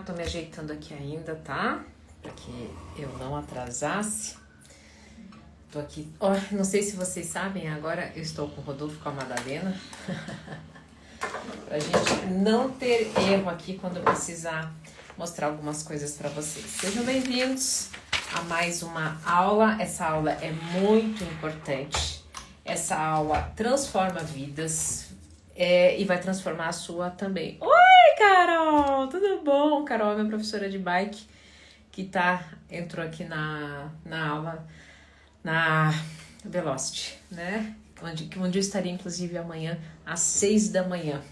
Tô me ajeitando aqui ainda, tá? Pra que eu não atrasasse. Tô aqui. Ó, não sei se vocês sabem, agora eu estou com o Rodolfo, com a Madalena. Pra gente não ter erro aqui quando eu precisar mostrar algumas coisas pra vocês. Sejam bem-vindos a mais uma aula. Essa aula é muito importante. Essa aula transforma vidas e vai transformar a sua também. Oi, Carol! Tudo bom? Carol é minha professora de bike que entrou aqui na aula na Velocity, né? Onde eu estaria, inclusive, amanhã às 6 da manhã.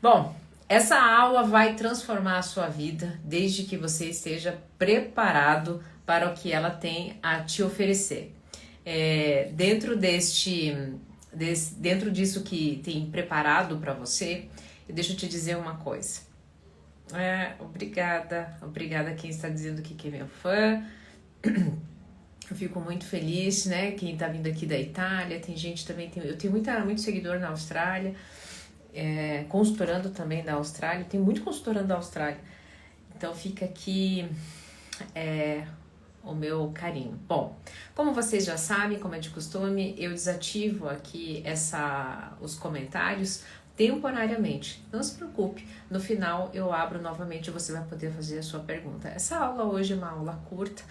Bom, essa aula vai transformar a sua vida desde que você esteja preparado para o que ela tem a te oferecer. Dentro disso que tem preparado para você, deixa eu te dizer uma coisa. Obrigada quem está dizendo que é meu fã. Eu fico muito feliz, né? Quem tá vindo aqui da Itália, tem gente também, eu tenho muito seguidor na Austrália, consultorando também da Austrália, tem muito consultorando da Austrália. Então fica aqui o meu carinho. Bom, como vocês já sabem, como é de costume, eu desativo aqui os comentários temporariamente. Não se preocupe, no final eu abro novamente e você vai poder fazer a sua pergunta. Essa aula hoje é uma aula curta,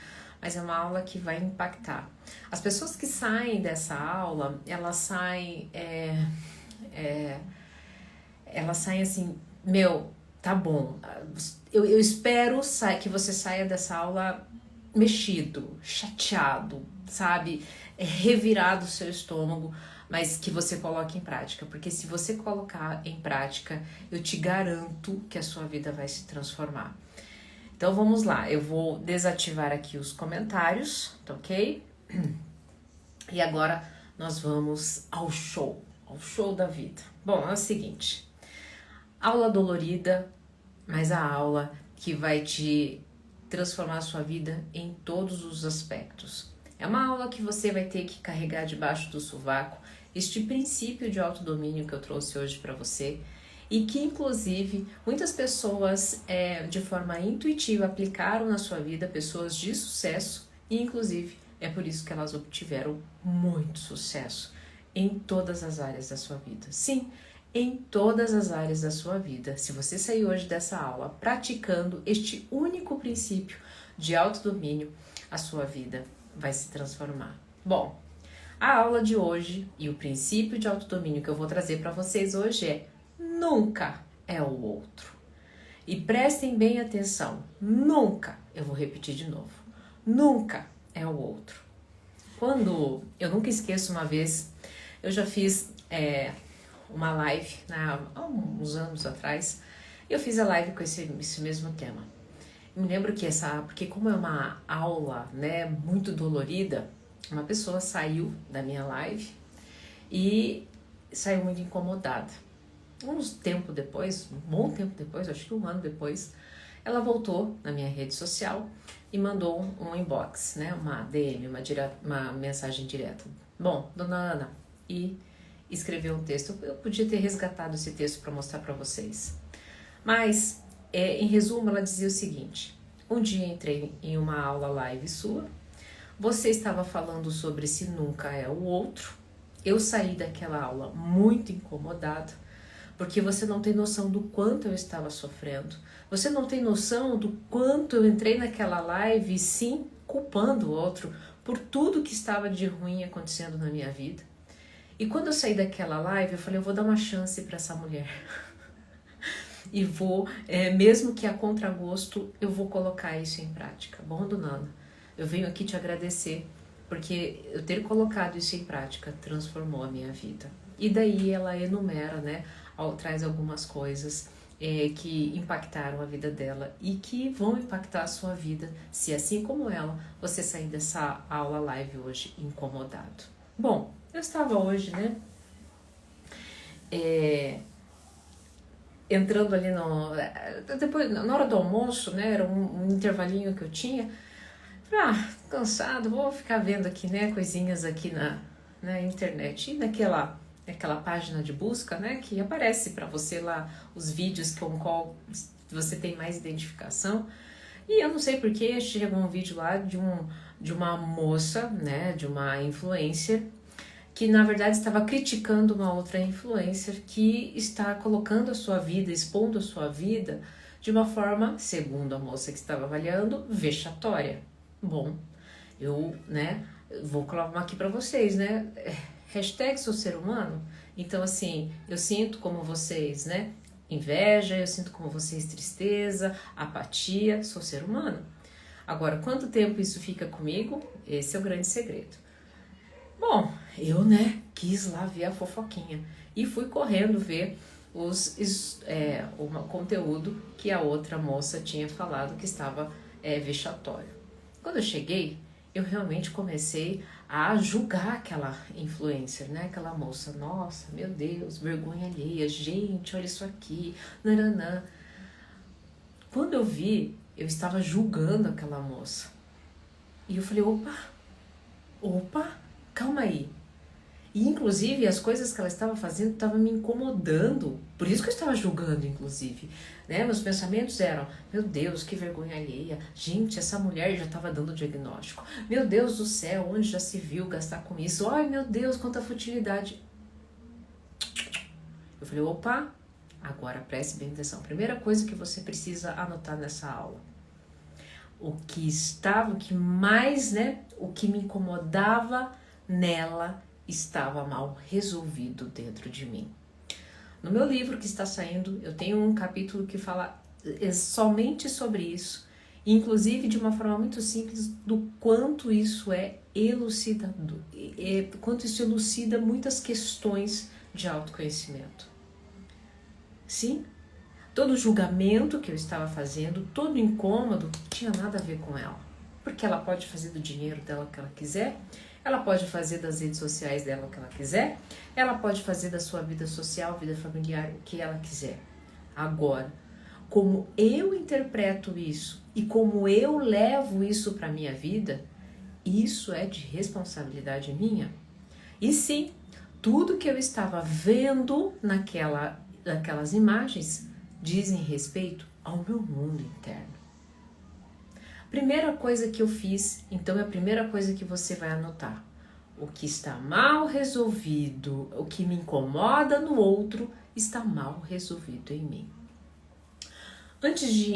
mas é uma aula que vai impactar. As pessoas que saem dessa aula, elas saem assim, tá bom, eu espero que você saia dessa aula mexido, chateado, sabe, revirado o seu estômago, mas que você coloque em prática, porque se você colocar em prática, eu te garanto que a sua vida vai se transformar. Então vamos lá, eu vou desativar aqui os comentários, tá ok? E agora nós vamos ao show da vida. Bom, é o seguinte, aula dolorida, mas a aula que vai te transformar a sua vida em todos os aspectos. É uma aula que você vai ter que carregar debaixo do sovaco este princípio de autodomínio que eu trouxe hoje para você, e que inclusive muitas pessoas de forma intuitiva aplicaram na sua vida, pessoas de sucesso, e inclusive é por isso que elas obtiveram muito sucesso em todas as áreas da sua vida. Sim, em todas as áreas da sua vida. Se você sair hoje dessa aula praticando este único princípio de autodomínio, a sua vida vai se transformar. Bom, a aula de hoje e o princípio de autodomínio que eu vou trazer para vocês hoje é: nunca é o outro. E prestem bem atenção, nunca, eu vou repetir de novo, nunca é o outro. Eu nunca esqueço uma vez, eu já fiz uma live, né, há uns anos atrás, eu fiz a live com esse mesmo tema. Eu me lembro porque como é uma aula, né, muito dolorida, uma pessoa saiu da minha live e saiu muito incomodada. Um bom tempo depois, acho que um ano depois, ela voltou na minha rede social e mandou um inbox, né, uma DM, uma mensagem direta. Bom, dona Ana, e escreveu um texto. Eu podia ter resgatado esse texto para mostrar para vocês. Mas, em resumo, ela dizia o seguinte: um dia entrei em uma aula live sua, você estava falando sobre se nunca é o outro, eu saí daquela aula muito incomodada, porque você não tem noção do quanto eu estava sofrendo, você não tem noção do quanto eu entrei naquela live, sim, culpando o outro por tudo que estava de ruim acontecendo na minha vida. E quando eu saí daquela live, eu falei, eu vou dar uma chance para essa mulher. E vou, mesmo que a contragosto, eu vou colocar isso em prática. Bom, dona Ana, eu venho aqui te agradecer, porque eu ter colocado isso em prática transformou a minha vida. E daí ela enumera, né, traz algumas coisas que impactaram a vida dela e que vão impactar a sua vida, se assim como ela, você sair dessa aula live hoje incomodado. Bom, eu estava hoje, né, entrando ali depois, na hora do almoço, né, era um intervalinho que eu tinha. Falei, cansado, vou ficar vendo aqui, né, coisinhas aqui na internet. E naquela página de busca, né, que aparece para você lá os vídeos que o OnCall você tem mais identificação. E eu não sei porque chegou um vídeo lá de uma moça, né, de uma influencer, que na verdade estava criticando uma outra influencer que está colocando a sua vida, expondo a sua vida de uma forma, segundo a moça que estava avaliando, vexatória. Bom, eu, né, vou colocar aqui para vocês, né, hashtag sou ser humano. Então, assim, eu sinto como vocês, né, inveja, eu sinto como vocês tristeza, apatia, sou ser humano. Agora, quanto tempo isso fica comigo? Esse é o grande segredo. Bom, eu, né, quis lá ver a fofoquinha e fui correndo ver o conteúdo que a outra moça tinha falado que estava vexatório. Quando eu cheguei, eu realmente comecei a julgar aquela influencer, né, aquela moça. Nossa, meu Deus, vergonha alheia, gente, olha isso aqui, nananã. Quando eu vi, eu estava julgando aquela moça. E eu falei, opa, calma aí. E inclusive as coisas que ela estava fazendo estavam me incomodando. Por isso que eu estava julgando, inclusive. Né? Meus pensamentos eram, meu Deus, que vergonha alheia. Gente, essa mulher já estava dando diagnóstico. Meu Deus do céu, onde já se viu gastar com isso? Ai, meu Deus, quanta futilidade. Eu falei, opa, agora preste bem atenção. Primeira coisa que você precisa anotar nessa aula. O que mais, né, o que me incomodava nela estava mal resolvido dentro de mim. No meu livro que está saindo, eu tenho um capítulo que fala somente sobre isso, inclusive de uma forma muito simples do quanto isso é elucidador, quanto isso elucida muitas questões de autoconhecimento. Sim, todo julgamento que eu estava fazendo, todo incômodo, não tinha nada a ver com ela. Porque ela pode fazer do dinheiro dela o que ela quiser, ela pode fazer das redes sociais dela o que ela quiser, ela pode fazer da sua vida social, vida familiar, o que ela quiser. Agora, como eu interpreto isso e como eu levo isso para a minha vida, isso é de responsabilidade minha. E sim, tudo que eu estava vendo naquelas imagens dizem respeito ao meu mundo interno. Primeira coisa que eu fiz, então é a primeira coisa que você vai anotar. O que está mal resolvido, o que me incomoda no outro, está mal resolvido em mim. Antes de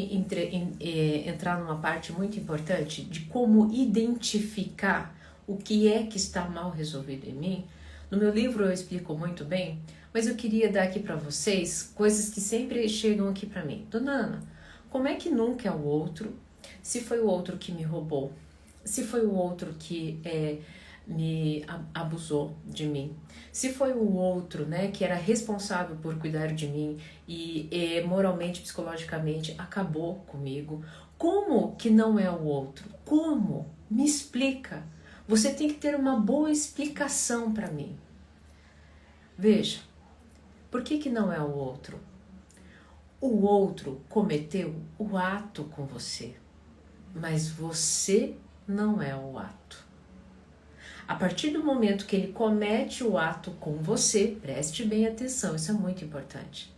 entrar numa parte muito importante de como identificar o que é que está mal resolvido em mim, no meu livro eu explico muito bem, mas eu queria dar aqui para vocês coisas que sempre chegam aqui para mim. Dona Ana, como é que nunca é o outro? Se foi o outro que me roubou, se foi o outro que me abusou de mim, se foi o outro, né, que era responsável por cuidar de mim e moralmente, psicologicamente acabou comigo, como que não é o outro? Como? Me explica. Você tem que ter uma boa explicação para mim. Veja, por que não é o outro? O outro cometeu o ato com você, mas você não é o ato. A partir do momento que ele comete o ato com você, preste bem atenção, isso é muito importante.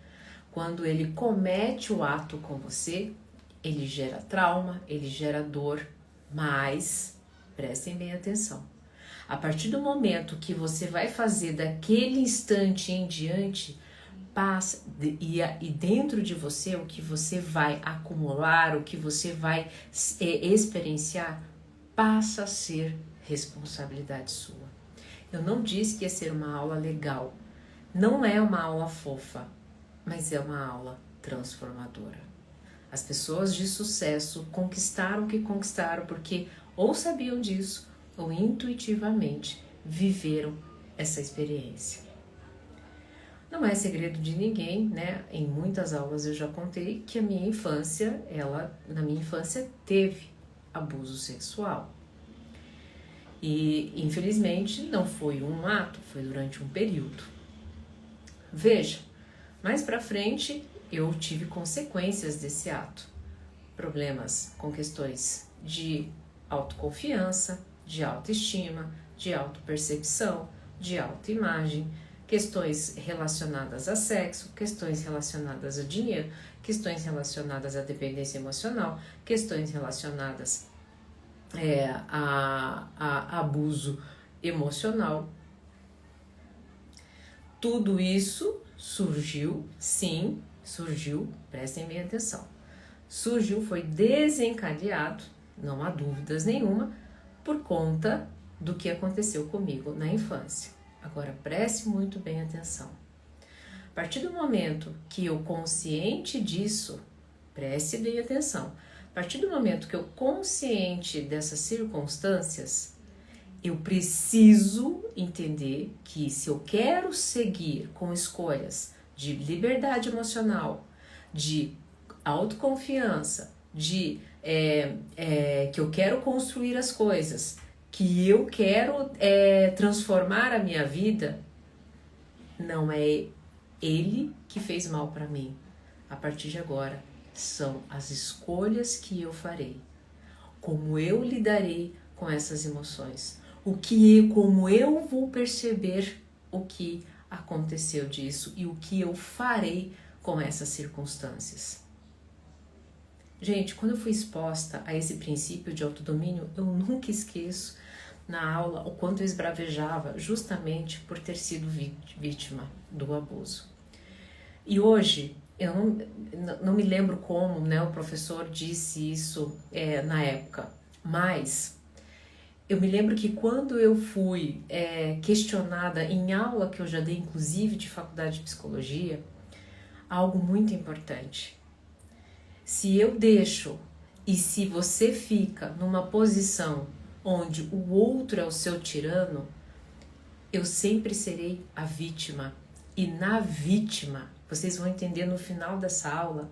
Quando ele comete o ato com você, ele gera trauma, ele gera dor, mas prestem bem atenção. A partir do momento que você vai fazer daquele instante em diante, passa e dentro de você o que você vai acumular, o que você vai experienciar, passa a ser responsabilidade sua. Eu não disse que ia ser uma aula legal, não é uma aula fofa, mas é uma aula transformadora. As pessoas de sucesso conquistaram o que conquistaram porque ou sabiam disso ou intuitivamente viveram essa experiência. Não é segredo de ninguém, né? Em muitas aulas eu já contei que na minha infância teve abuso sexual. E infelizmente não foi um ato, foi durante um período. Veja, mais pra frente eu tive consequências desse ato. Problemas com questões de autoconfiança, de autoestima, de autopercepção, de autoimagem, questões relacionadas a sexo, questões relacionadas a dinheiro, questões relacionadas à dependência emocional, questões relacionadas a abuso emocional. Tudo isso surgiu, sim, surgiu, prestem bem atenção, surgiu, foi desencadeado, não há dúvidas nenhuma, por conta do que aconteceu comigo na infância. Agora preste muito bem atenção. A partir do momento que eu consciente disso, preste bem atenção, a partir do momento que eu consciente dessas circunstâncias, eu preciso entender que se eu quero seguir com escolhas de liberdade emocional, de autoconfiança, de que eu quero construir as coisas, que eu quero transformar a minha vida, não é ele que fez mal para mim. A partir de agora, são as escolhas que eu farei, como eu lidarei com essas emoções, como eu vou perceber o que aconteceu disso e o que eu farei com essas circunstâncias. Gente, quando eu fui exposta a esse princípio de autodomínio, eu nunca esqueço na aula o quanto eu esbravejava justamente por ter sido vítima do abuso. E hoje, eu não me lembro como, né, o professor disse isso na época, mas eu me lembro que quando eu fui questionada em aula que eu já dei, inclusive de faculdade de psicologia, algo muito importante. Se eu deixo e se você fica numa posição onde o outro é o seu tirano, eu sempre serei a vítima. E na vítima, vocês vão entender no final dessa aula,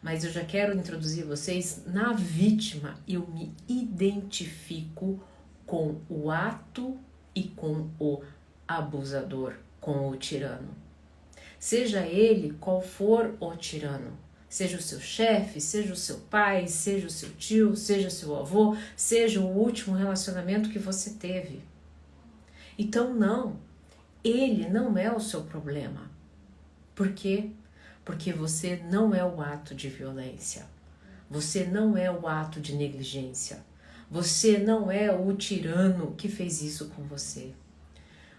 mas eu já quero introduzir vocês, na vítima eu me identifico com o ato e com o abusador, com o tirano. Seja ele qual for o tirano, seja o seu chefe, seja o seu pai, seja o seu tio, seja o seu avô, seja o último relacionamento que você teve. Então não, ele não é o seu problema. Por quê? Porque você não é o ato de violência, você não é o ato de negligência, você não é o tirano que fez isso com você.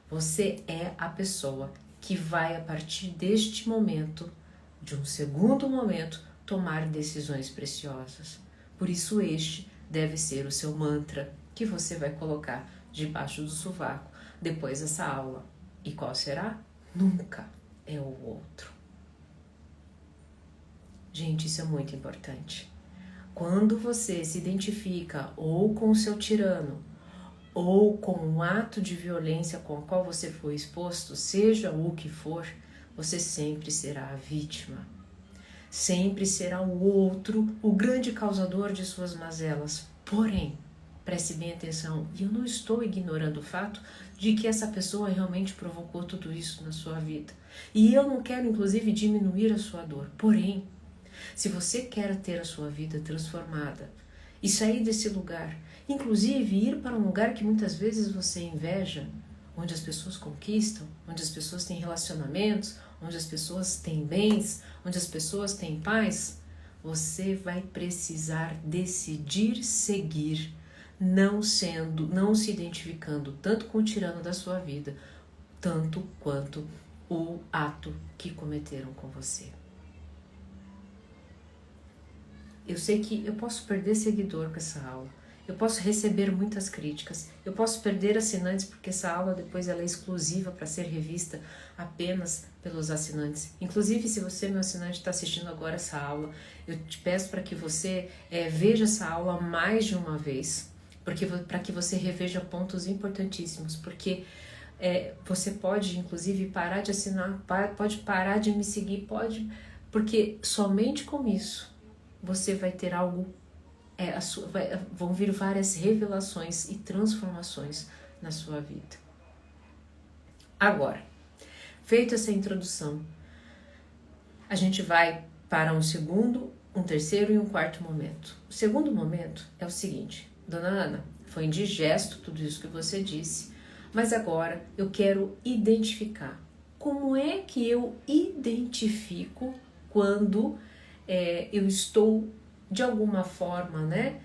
Você é a pessoa que vai, a partir deste momento, de um segundo momento, tomar decisões preciosas. Por isso este deve ser o seu mantra que você vai colocar debaixo do sovaco depois dessa aula. E qual será? Nunca é o outro. Gente, isso é muito importante. Quando você se identifica ou com o seu tirano, ou com um ato de violência com o qual você foi exposto, seja o que for, você sempre será a vítima. Sempre será o outro o grande causador de suas mazelas. Porém, preste bem atenção, e eu não estou ignorando o fato de que essa pessoa realmente provocou tudo isso na sua vida. E eu não quero, inclusive, diminuir a sua dor. Porém, se você quer ter a sua vida transformada e sair desse lugar, inclusive ir para um lugar que muitas vezes você inveja, onde as pessoas conquistam, onde as pessoas têm relacionamentos, onde as pessoas têm bens, onde as pessoas têm paz, você vai precisar decidir seguir, não se identificando tanto com o tirano da sua vida, tanto quanto o ato que cometeram com você. Eu sei que eu posso perder seguidor com essa aula, eu posso receber muitas críticas, eu posso perder assinantes porque essa aula depois ela é exclusiva para ser revista apenas pelos assinantes. Inclusive, se você, meu assinante, está assistindo agora essa aula, eu te peço para que você veja essa aula mais de uma vez, para que você reveja pontos importantíssimos, porque você pode, inclusive, parar de assinar, pode parar de me seguir, porque somente com isso você vai ter algo, vão vir várias revelações e transformações na sua vida. Agora, feita essa introdução, a gente vai para um segundo, um terceiro e um quarto momento. O segundo momento é o seguinte: Dona Ana, foi indigesto tudo isso que você disse, mas agora eu quero identificar. Como é que eu identifico quando eu estou, de alguma forma, né?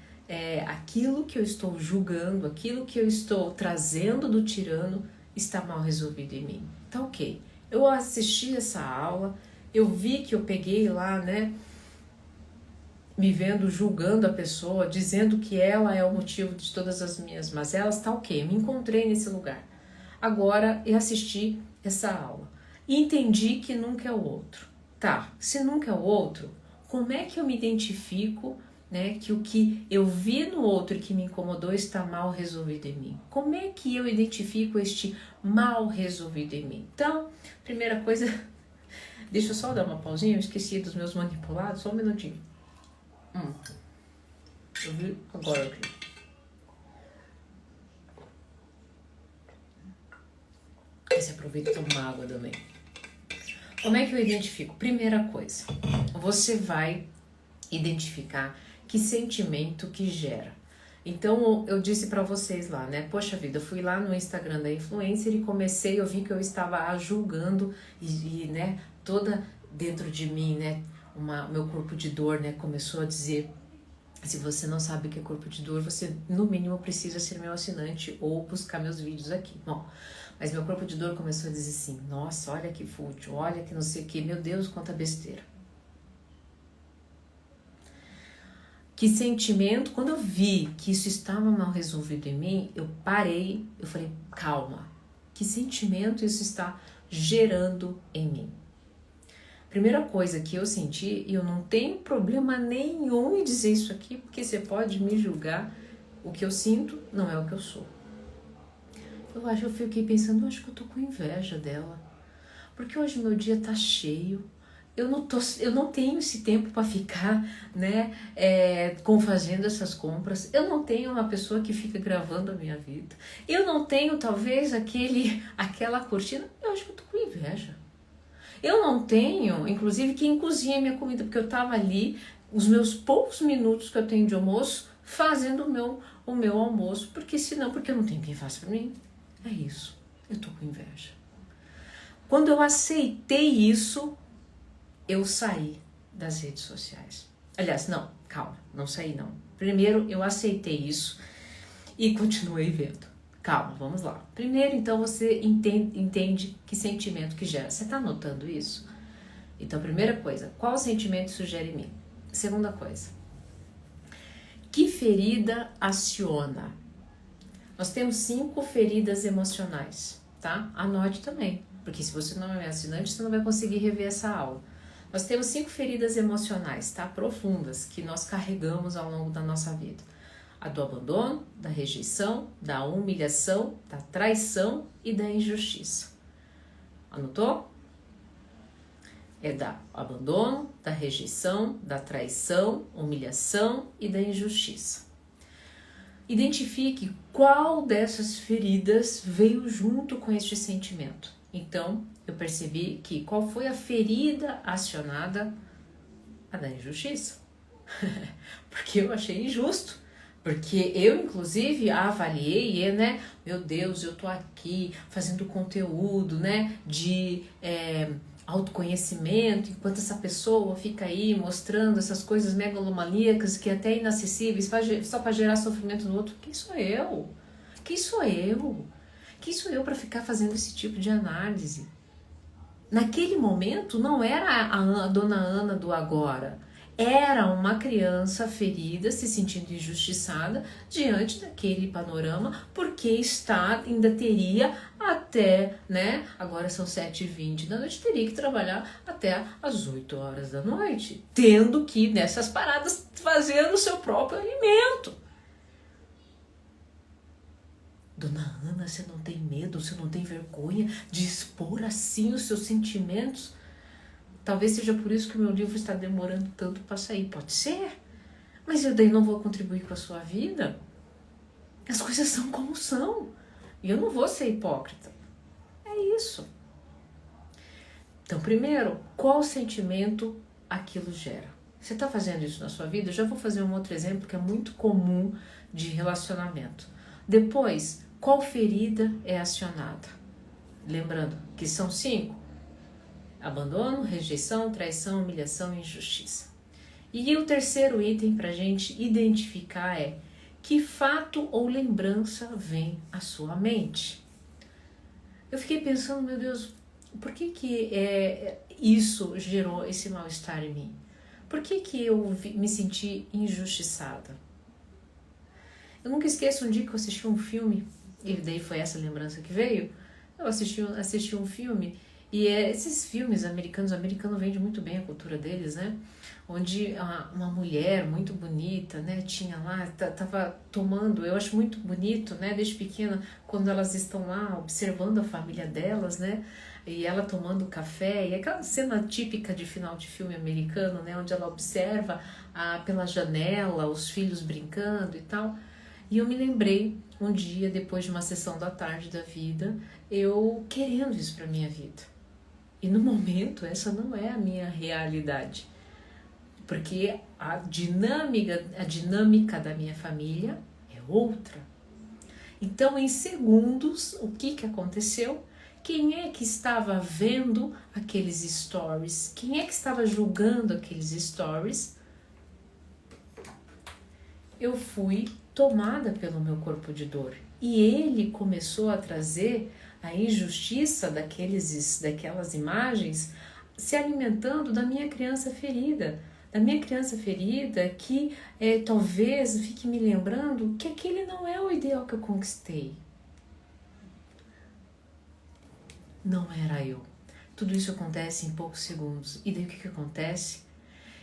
Aquilo que eu estou julgando, aquilo que eu estou trazendo do tirano está mal resolvido em mim. Tá ok. Eu assisti essa aula, eu vi que eu peguei lá, né? Me vendo julgando a pessoa, dizendo que ela é o motivo de todas as minhas mazelas, tá ok, eu me encontrei nesse lugar. Agora eu assisti essa aula e entendi que nunca é o outro. Tá, se nunca é o outro, como é que eu me identifico, né, que o que eu vi no outro e que me incomodou está mal resolvido em mim? Como é que eu identifico este mal resolvido em mim? Então, primeira coisa, deixa eu só dar uma pausinha, eu esqueci dos meus manipulados, só um minutinho. Eu vi agora aqui. Você aproveita e toma uma água também. Como é que eu identifico? Primeira coisa, você vai identificar que sentimento que gera. Então, eu disse pra vocês lá, né? Poxa vida, eu fui lá no Instagram da influencer e comecei, eu vi que eu estava a julgando e né, toda dentro de mim, né? Meu corpo de dor, né? Começou a dizer: se você não sabe o que é corpo de dor, você no mínimo precisa ser meu assinante ou buscar meus vídeos aqui. Bom, mas meu corpo de dor começou a dizer assim: nossa, olha que fútil, olha que não sei o que, meu Deus, quanta besteira. Que sentimento, quando eu vi que isso estava mal resolvido em mim, eu parei, eu falei: calma, que sentimento isso está gerando em mim? Primeira coisa que eu senti, e eu não tenho problema nenhum em dizer isso aqui, porque você pode me julgar, o que eu sinto não é o que eu sou. Eu fiquei pensando, eu acho que eu tô com inveja dela, porque hoje meu dia tá cheio, eu não tenho esse tempo para ficar, né, fazendo essas compras, eu não tenho uma pessoa que fica gravando a minha vida, eu não tenho talvez aquela cortina, eu acho que eu tô com inveja. Eu não tenho, inclusive, quem cozinha minha comida, porque eu tava ali, os meus poucos minutos que eu tenho de almoço, fazendo o meu almoço, porque eu não tenho quem faça pra mim. É isso, eu tô com inveja. Quando eu aceitei isso, eu saí das redes sociais. Aliás, não, calma, não saí não. Primeiro eu aceitei isso e continuei vendo. Calma, vamos lá. Primeiro, então, você entende que sentimento que gera. Você tá notando isso? Então, primeira coisa, qual sentimento isso gera em mim? Segunda coisa, que ferida aciona? Nós temos 5 feridas emocionais, tá? Anote também, porque se você não é assinante, você não vai conseguir rever essa aula. Nós temos 5 feridas emocionais, tá? Profundas, que nós carregamos ao longo da nossa vida. A do abandono, da rejeição, da humilhação, da traição e da injustiça. Anotou? É da abandono, da rejeição, da traição, humilhação e da injustiça. Identifique qual dessas feridas veio junto com este sentimento. Então, eu percebi que qual foi a ferida acionada? A da injustiça. Porque eu achei injusto. Porque eu, inclusive, avaliei, né? Meu Deus, eu tô aqui fazendo conteúdo, né? De autoconhecimento, enquanto essa pessoa fica aí mostrando essas coisas megalomaníacas que até inacessíveis, só para gerar sofrimento no outro. Quem sou eu? Quem sou eu? Quem sou eu para ficar fazendo esse tipo de análise? Naquele momento, não era a dona Ana do agora. Era uma criança ferida, se sentindo injustiçada diante daquele panorama, porque ainda teria até, né? Agora são 7h20 da noite, teria que trabalhar até as 8 horas da noite, tendo que, nessas paradas, fazer o seu próprio alimento. Dona Ana, você não tem medo, você não tem vergonha de expor assim os seus sentimentos? Talvez seja por isso que o meu livro está demorando tanto para sair. Pode ser. Mas eu daí não vou contribuir com a sua vida. As coisas são como são. E eu não vou ser hipócrita. É isso. Então, primeiro, qual sentimento aquilo gera? Você está fazendo isso na sua vida? Eu já vou fazer um outro exemplo que é muito comum de relacionamento. Depois, qual ferida é acionada? Lembrando que são 5. Abandono, rejeição, traição, humilhação e injustiça. E o terceiro item para a gente identificar é: que fato ou lembrança vem à sua mente? Eu fiquei pensando, meu Deus, por que isso gerou esse mal-estar em mim? Por que eu me senti injustiçada? Eu nunca esqueço um dia que eu assisti um filme, e daí foi essa lembrança que veio. Eu assisti um filme, e esses filmes americanos, o americano vende muito bem a cultura deles, né? Onde uma mulher muito bonita, né, tinha lá, tava tomando, eu acho muito bonito, né, desde pequena, quando elas estão lá observando a família delas, né, e ela tomando café, e aquela cena típica de final de filme americano, né, onde ela observa pela janela os filhos brincando e tal. E eu me lembrei um dia, depois de uma sessão da tarde da vida, eu querendo isso para minha vida. E no momento, essa não é a minha realidade. Porque a dinâmica da minha família é outra. Então, em segundos, o que aconteceu? Quem é que estava vendo aqueles stories? Quem é que estava julgando aqueles stories? Eu fui tomada pelo meu corpo de dor. E ele começou a trazer a injustiça daquelas imagens, se alimentando da minha criança ferida. Da minha criança ferida que talvez fique me lembrando que aquele não é o ideal que eu conquistei. Não era eu. Tudo isso acontece em poucos segundos. E daí o que acontece?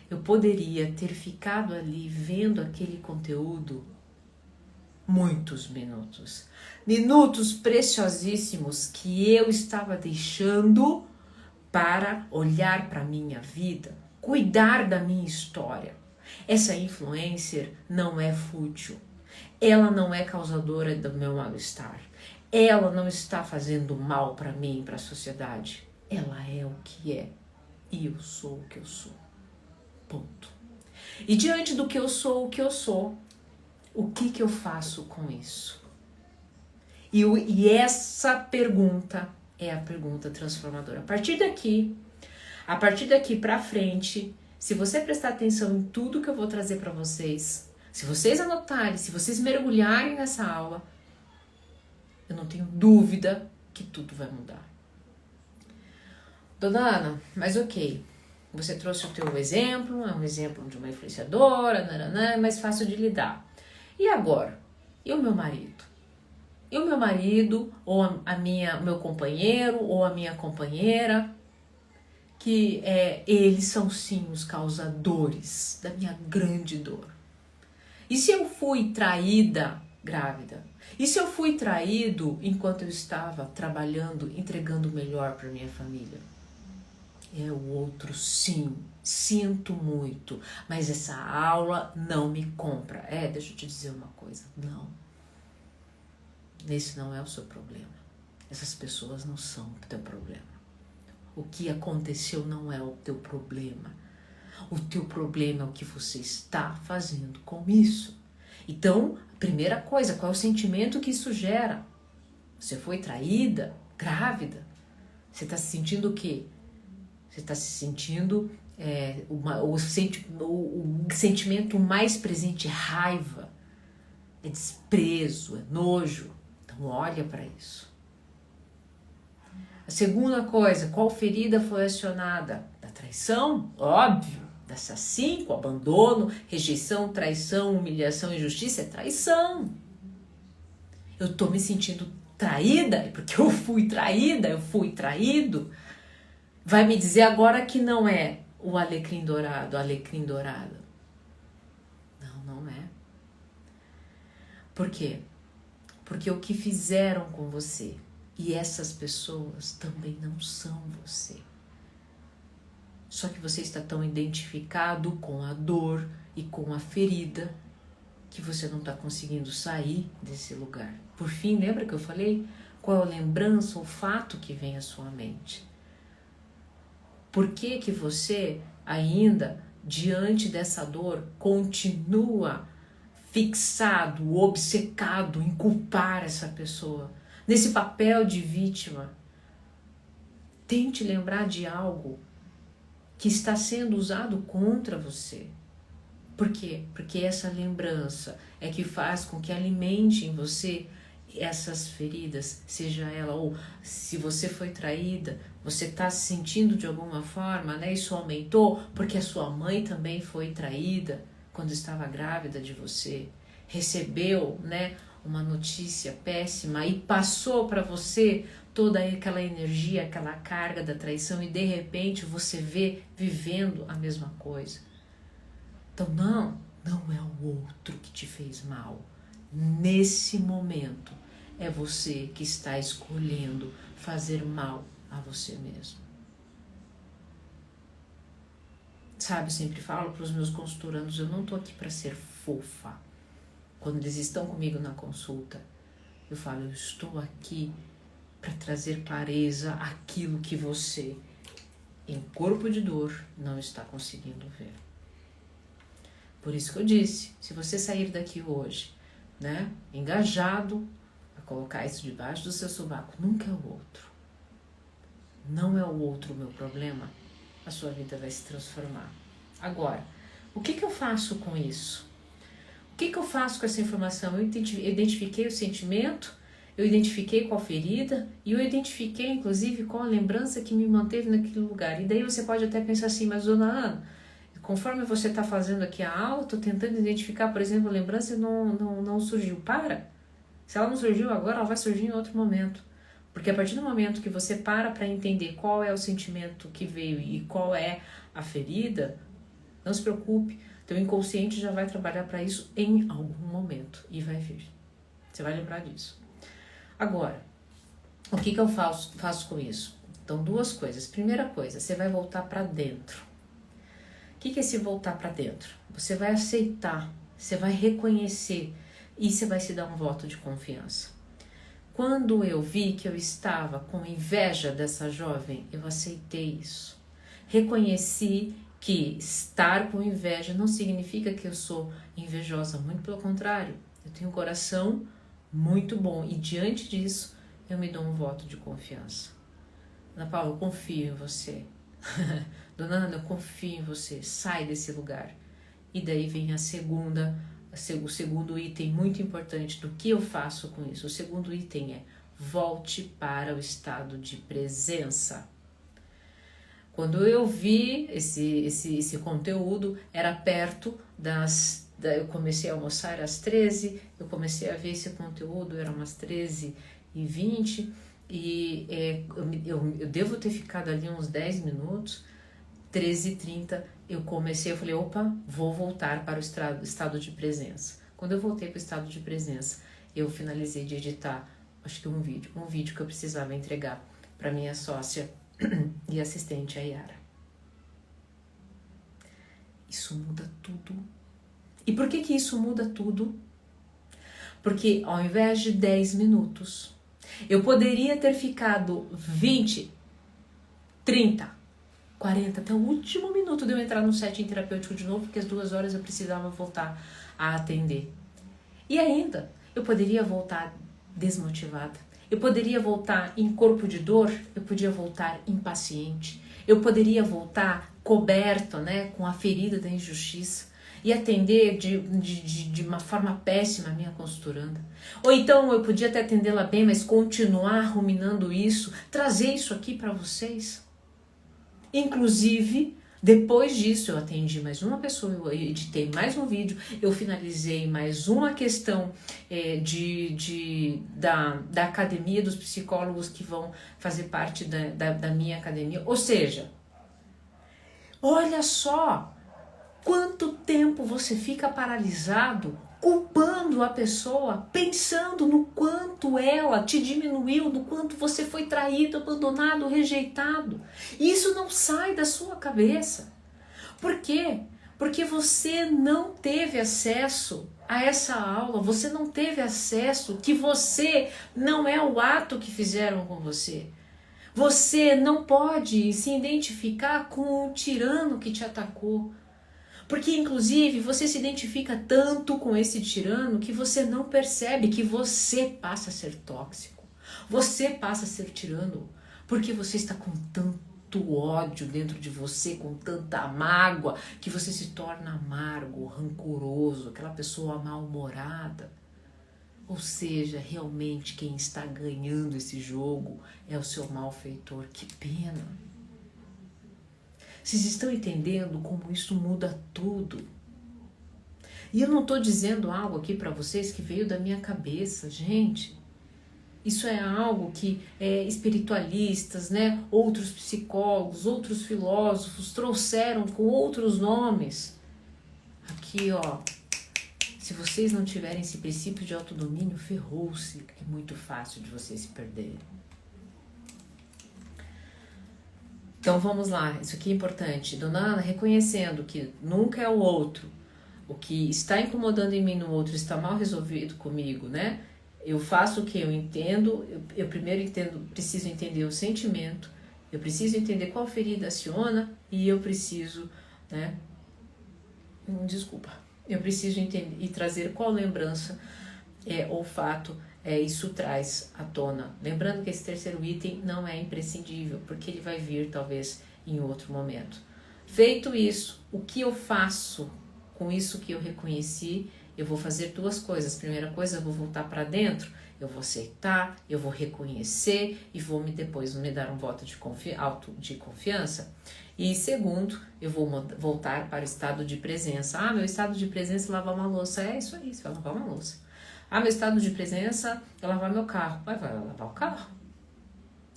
Eu poderia ter ficado ali vendo aquele conteúdo muitos minutos. Minutos preciosíssimos que eu estava deixando para olhar para a minha vida, cuidar da minha história. Essa influencer não é fútil. Ela não é causadora do meu mal-estar. Ela não está fazendo mal para mim, para a sociedade. Ela é o que é. E eu sou o que eu sou. Ponto. E diante do que eu sou, o que eu faço com isso? E essa pergunta é a pergunta transformadora. A partir daqui para frente, se você prestar atenção em tudo que eu vou trazer para vocês, se vocês anotarem, se vocês mergulharem nessa aula, eu não tenho dúvida que tudo vai mudar. Dona Ana, mas ok, você trouxe o teu exemplo, é um exemplo de uma influenciadora, é mais fácil de lidar. E agora? E o meu marido? E o meu marido, ou o meu companheiro, ou a minha companheira, que eles são sim os causadores da minha grande dor. E se eu fui traída grávida? E se eu fui traído enquanto eu estava trabalhando, entregando o melhor para minha família? É o outro sim, sinto muito, mas essa aula não me compra. Deixa eu te dizer uma coisa, não. Esse não é o seu problema. Essas pessoas não são o teu problema. O que aconteceu não é o teu problema. O teu problema é o que você está fazendo com isso. Então, a primeira coisa, qual é o sentimento que isso gera? Você foi traída, grávida? Você está se sentindo o quê? Você está se sentindo o sentimento mais presente é raiva, é desprezo, é nojo. Então olha para isso. A segunda coisa, qual ferida foi acionada? Da traição, óbvio. Da assassínio, abandono, rejeição, traição, humilhação, injustiça, é traição. Eu estou me sentindo traída, porque eu fui traída, eu fui traído. Vai me dizer agora que não é o alecrim dourado, a alecrim dourada. Não é. Por quê? Porque o que fizeram com você, e essas pessoas também não são você. Só que você está tão identificado com a dor e com a ferida que você não está conseguindo sair desse lugar. Por fim, lembra que eu falei? Qual é a lembrança, o fato que vem à sua mente? Por que você ainda, diante dessa dor, continua fixado, obcecado em culpar essa pessoa? Nesse papel de vítima, tente lembrar de algo que está sendo usado contra você. Por quê? Porque essa lembrança é que faz com que alimente em você essas feridas, seja ela, ou se você foi traída, você está se sentindo de alguma forma, né? Isso aumentou porque a sua mãe também foi traída quando estava grávida de você, recebeu, né, uma notícia péssima e passou para você toda aquela energia, aquela carga da traição, e de repente você vê vivendo a mesma coisa. Então não é o outro que te fez mal. Nesse momento é você que está escolhendo fazer mal a você mesmo. Sabe, eu sempre falo para os meus consultorandos, eu não estou aqui para ser fofa. Quando eles estão comigo na consulta, eu falo, eu estou aqui para trazer clareza àquilo que você, em corpo de dor, não está conseguindo ver. Por isso que eu disse, se você sair daqui hoje, né, engajado a colocar isso debaixo do seu sovaco, nunca é o outro. Não é o outro o meu problema, a sua vida vai se transformar. Agora, o que eu faço com isso? O que eu faço com essa informação? Eu identifiquei o sentimento, eu identifiquei qual ferida e eu identifiquei, inclusive, qual a lembrança que me manteve naquele lugar. E daí você pode até pensar assim, mas dona Ana, conforme você está fazendo aqui a aula, estou tentando identificar, por exemplo, a lembrança e não surgiu. Para! Se ela não surgiu agora, ela vai surgir em outro momento. Porque a partir do momento que você para entender qual é o sentimento que veio e qual é a ferida, não se preocupe, teu inconsciente já vai trabalhar para isso em algum momento e vai vir. Você vai lembrar disso. Agora, o que eu faço com isso? Então, duas coisas. Primeira coisa, você vai voltar para dentro. O que é esse voltar para dentro? Você vai aceitar, você vai reconhecer e você vai se dar um voto de confiança. Quando eu vi que eu estava com inveja dessa jovem, eu aceitei isso. Reconheci que estar com inveja não significa que eu sou invejosa, muito pelo contrário. Eu tenho um coração muito bom e diante disso eu me dou um voto de confiança. Ana Paula, eu confio em você. Dona Ana, eu confio em você. Sai desse lugar. E daí vem o segundo item muito importante do que eu faço com isso. O segundo item é volte para o estado de presença. Quando eu vi esse conteúdo, era perto eu comecei a almoçar às 13, eu comecei a ver esse conteúdo, eram umas 13h20, e eu devo ter ficado ali uns 10 minutos, 13h30 eu falei, opa, vou voltar para o estado de presença. Quando eu voltei para o estado de presença, eu finalizei de editar, acho que um vídeo que eu precisava entregar para minha sócia e assistente, a Yara. Isso muda tudo. E por que isso muda tudo? Porque ao invés de 10 minutos, eu poderia ter ficado 20, 30, 40, até o último minuto de eu entrar no setting terapêutico de novo, porque às 2 horas eu precisava voltar a atender. E ainda, eu poderia voltar desmotivada. Eu poderia voltar em corpo de dor, eu podia voltar impaciente, eu poderia voltar coberto, né, com a ferida da injustiça e atender de uma forma péssima a minha consultoranda. Ou então eu podia até atendê-la bem, mas continuar ruminando isso, trazer isso aqui para vocês. Inclusive, depois disso eu atendi mais uma pessoa, eu editei mais um vídeo, eu finalizei mais uma questão da academia dos psicólogos que vão fazer parte da minha academia. Ou seja, olha só quanto tempo você fica paralisado, culpando a pessoa, pensando no quanto ela te diminuiu, no quanto você foi traído, abandonado, rejeitado. E isso não sai da sua cabeça. Por quê? Porque você não teve acesso a essa aula, você não teve acesso, que você não é o ato que fizeram com você. Você não pode se identificar com o tirano que te atacou. Porque, inclusive, você se identifica tanto com esse tirano que você não percebe que você passa a ser tóxico. Você passa a ser tirano porque você está com tanto ódio dentro de você, com tanta mágoa, que você se torna amargo, rancoroso, aquela pessoa mal-humorada. Ou seja, realmente quem está ganhando esse jogo é o seu malfeitor. Que pena. Vocês estão entendendo como isso muda tudo? E eu não estou dizendo algo aqui para vocês que veio da minha cabeça, gente. Isso é algo que espiritualistas, né, outros psicólogos, outros filósofos trouxeram com outros nomes. Aqui, ó, se vocês não tiverem esse princípio de autodomínio, ferrou-se. É muito fácil de vocês se perderem. Então vamos lá, isso aqui é importante. Dona Ana, reconhecendo que nunca é o outro, o que está incomodando em mim no outro está mal resolvido comigo, né? Eu faço o que eu entendo, eu primeiro preciso entender o sentimento, eu preciso entender qual ferida aciona e eu preciso, né? Eu preciso entender e trazer qual lembrança ou fato isso traz à tona. Lembrando que esse terceiro item não é imprescindível, porque ele vai vir talvez em outro momento. Feito isso, o que eu faço com isso que eu reconheci? Eu vou fazer duas coisas. Primeira coisa, eu vou voltar para dentro, eu vou aceitar, eu vou reconhecer e vou depois me dar um voto de confiança. E segundo, eu vou voltar para o estado de presença. Meu estado de presença é lavar uma louça. É isso aí, você vai lavar uma louça. Meu estado de presença é lavar meu carro. Vai lavar o carro.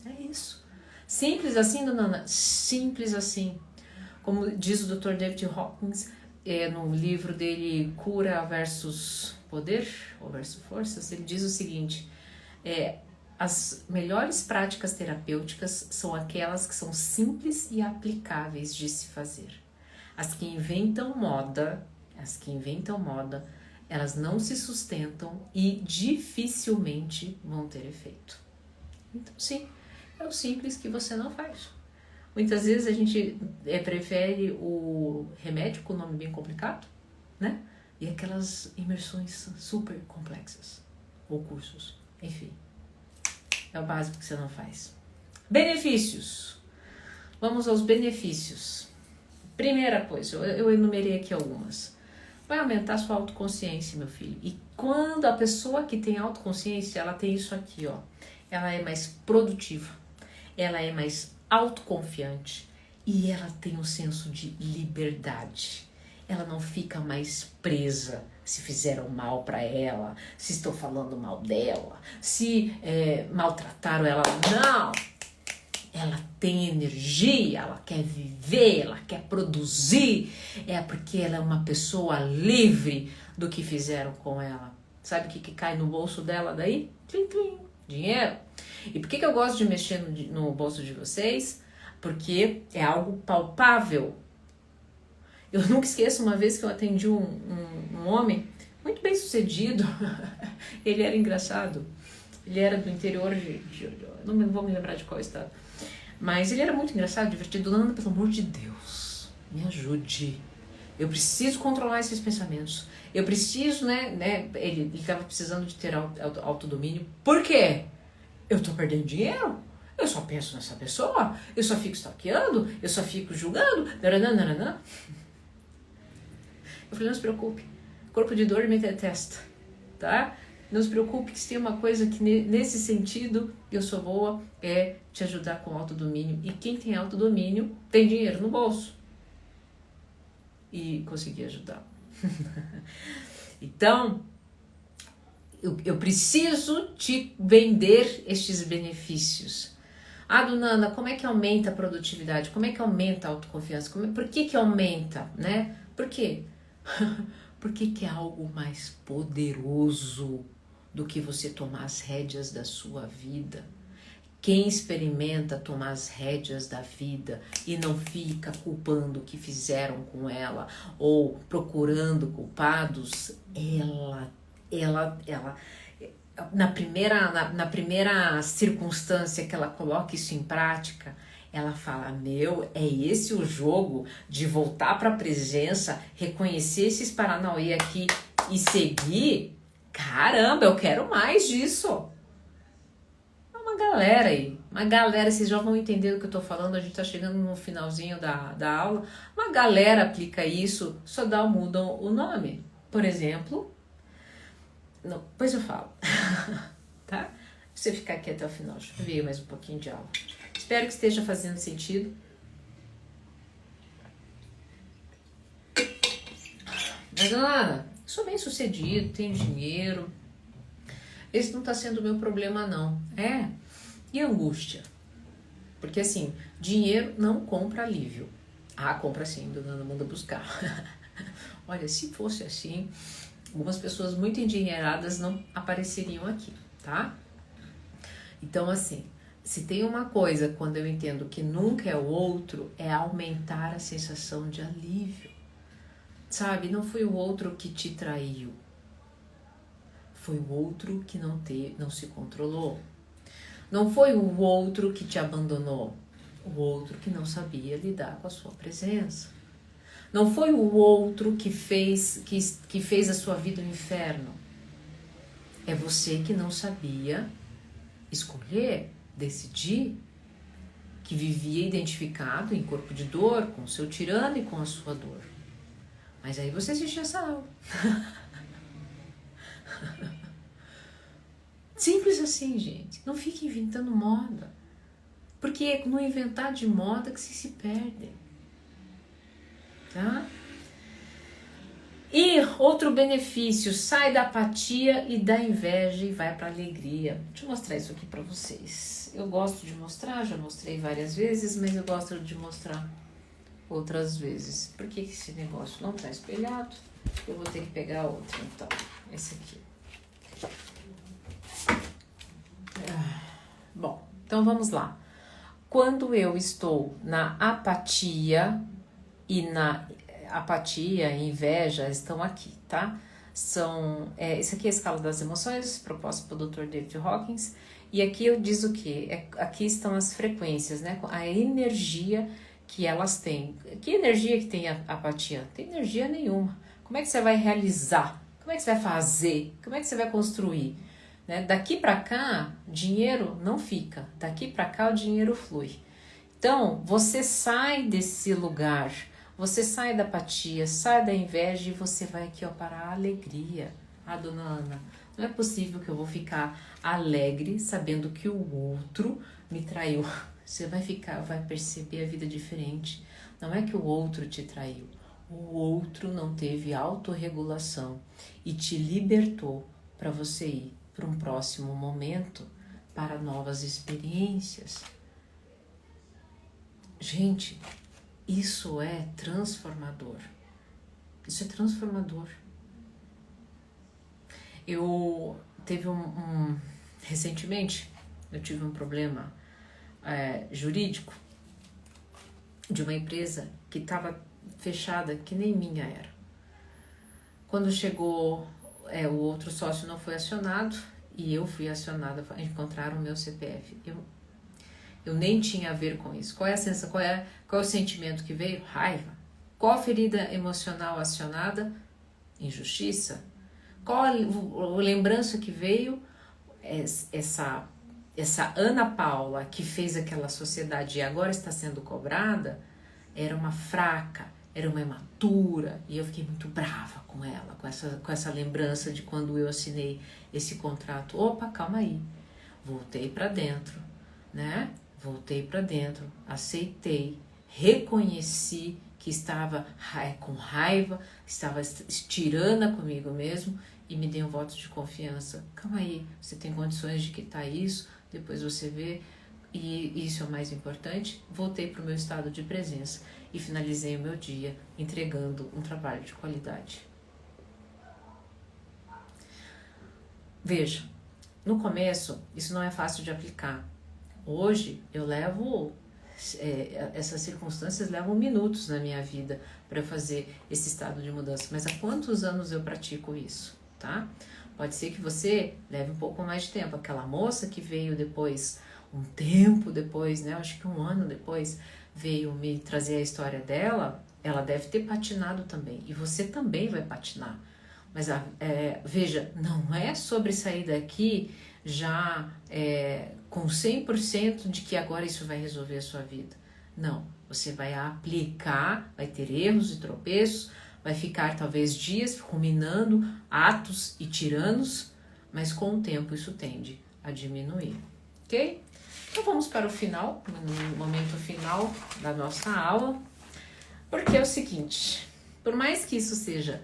É isso. Simples assim, dona Ana? Simples assim. Como diz o Dr. David Hawkins, no livro dele Cura versus Poder, ou versus Forças, ele diz o seguinte, as melhores práticas terapêuticas são aquelas que são simples e aplicáveis de se fazer. As que inventam moda, elas não se sustentam e dificilmente vão ter efeito. Então, sim, é o simples que você não faz. Muitas vezes a gente prefere o remédio com nome bem complicado, né? E aquelas imersões super complexas, ou cursos, enfim. É o básico que você não faz. Benefícios. Vamos aos benefícios. Primeira coisa, eu enumerei aqui algumas. Vai aumentar a sua autoconsciência, meu filho. E quando a pessoa que tem autoconsciência, ela tem isso aqui, ó. Ela é mais produtiva, ela é mais autoconfiante e ela tem um senso de liberdade. Ela não fica mais presa se fizeram mal para ela, se estou falando mal dela, se maltrataram ela. Não! Ela tem energia, ela quer viver, ela quer produzir. É porque ela é uma pessoa livre do que fizeram com ela. Sabe o que cai no bolso dela daí? Tlim, tlim, dinheiro. E por que eu gosto de mexer no bolso de vocês? Porque é algo palpável. Eu nunca esqueço uma vez que eu atendi um homem muito bem sucedido. Ele era engraçado. Ele era do interior não vou me lembrar de qual estado. Mas ele era muito engraçado, divertido. Nanda, pelo amor de Deus, me ajude. Eu preciso controlar esses pensamentos. Eu preciso, né? Ele estava precisando de ter autodomínio. Por quê? Eu tô perdendo dinheiro? Eu só penso nessa pessoa? Eu só fico stalkeando? Eu só fico julgando? Naranã. Eu falei, não se preocupe. Corpo de dor me detesta, tá? Não se preocupe que se tem uma coisa que nesse sentido eu sou boa, é te ajudar com autodomínio. E quem tem autodomínio tem dinheiro no bolso. E consegui ajudar. Então, eu preciso te vender estes benefícios. Dona Ana, como é que aumenta a produtividade? Como é que aumenta a autoconfiança? Por que aumenta, né? Por quê? Porque é algo mais poderoso do que você tomar as rédeas da sua vida. Quem experimenta tomar as rédeas da vida e não fica culpando o que fizeram com ela ou procurando culpados, ela na primeira circunstância que ela coloca isso em prática, ela fala, é esse o jogo de voltar para a presença, reconhecer esses paranauê aqui e seguir? Caramba, eu quero mais disso. Uma galera aí, Uma galera, vocês já vão entender do que eu tô falando, a gente tá chegando no finalzinho da aula. Uma galera aplica isso, só mudam o nome. Por exemplo, não, depois eu falo, tá? Você ficar aqui até o final, deixa eu ver mais um pouquinho de aula. Espero que esteja fazendo sentido. Mas, Ana, sou bem sucedido, tenho dinheiro. Esse não tá sendo o meu problema, não. E angústia? Porque, assim, dinheiro não compra alívio. Compra sim, dona Ana manda buscar. Olha, se fosse assim, algumas pessoas muito endinheiradas não apareceriam aqui, tá? Então, assim, se tem uma coisa, quando eu entendo que nunca é o outro, é aumentar a sensação de alívio. Sabe, não foi o outro que te traiu. Foi o outro que não se controlou. Não foi o outro que te abandonou. O outro que não sabia lidar com a sua presença. Não foi o outro que fez a sua vida um inferno. É você que não sabia escolher, decidir, que vivia identificado em corpo de dor, com o seu tirano e com a sua dor. Mas aí você assistiu essa aula. Simples assim, gente. Não fique inventando moda. Porque é no inventar de moda que se perde. Tá? E outro benefício, sai da apatia e da inveja e vai para a alegria. Deixa eu mostrar isso aqui para vocês. Eu gosto de mostrar, já mostrei várias vezes, mas eu gosto de mostrar outras vezes. Por que esse negócio não está espelhado? Eu vou ter que pegar outro, então. Esse aqui. Bom, então vamos lá. Quando eu estou na apatia e apatia e inveja estão aqui, tá? Isso aqui é a escala das emoções, proposta pelo Dr. David Hawkins, e aqui eu diz o quê? Aqui estão as frequências, né? A energia que elas têm. Que energia que tem a apatia? Não tem energia nenhuma. Como é que você vai realizar? Como é que você vai fazer? Como é que você vai construir? Né? Daqui para cá, dinheiro não fica. Daqui para cá, o dinheiro flui. Então, você sai desse lugar, você sai da apatia, sai da inveja e você vai aqui, ó, para a alegria. Dona Ana, não é possível que eu vou ficar alegre sabendo que o outro me traiu. Você vai perceber a vida diferente. Não é que o outro te traiu. O outro não teve autorregulação e te libertou para você ir para um próximo momento, para novas experiências. Gente, isso é transformador. Isso é transformador. Recentemente, eu tive um problema jurídico de uma empresa que estava fechada, que nem minha era. Quando chegou, o outro sócio não foi acionado e eu fui acionada, encontraram o meu CPF. Eu nem tinha a ver com isso. Qual é a sensação? Qual é o sentimento que veio? Raiva. Qual a ferida emocional acionada? Injustiça. Qual a lembrança que veio? Essa Ana Paula que fez aquela sociedade e agora está sendo cobrada, era uma fraca, era uma imatura, e eu fiquei muito brava com ela, com essa lembrança de quando eu assinei esse contrato. Opa, calma aí. Voltei para dentro, né? Voltei para dentro, aceitei, reconheci que estava com raiva, estava tirana comigo mesmo e me dei um voto de confiança. Calma aí, você tem condições de quitar isso, depois você vê, e isso é o mais importante. Voltei para o meu estado de presença e finalizei o meu dia entregando um trabalho de qualidade. Veja, no começo isso não é fácil de aplicar. Hoje eu levo, essas circunstâncias levam minutos na minha vida para eu fazer esse estado de mudança. Mas há quantos anos eu pratico isso, tá? Pode ser que você leve um pouco mais de tempo. Aquela moça que veio depois, um tempo depois, né? Acho que um ano depois, veio me trazer a história dela, ela deve ter patinado também. E você também vai patinar. Mas veja, não é sobre sair daqui já com 100% de que agora isso vai resolver a sua vida. Não, você vai aplicar, vai ter erros e tropeços, vai ficar talvez dias ruminando atos e tiranos, mas com o tempo isso tende a diminuir, ok? Então vamos para o final, no momento final da nossa aula, porque é o seguinte, por mais que isso seja,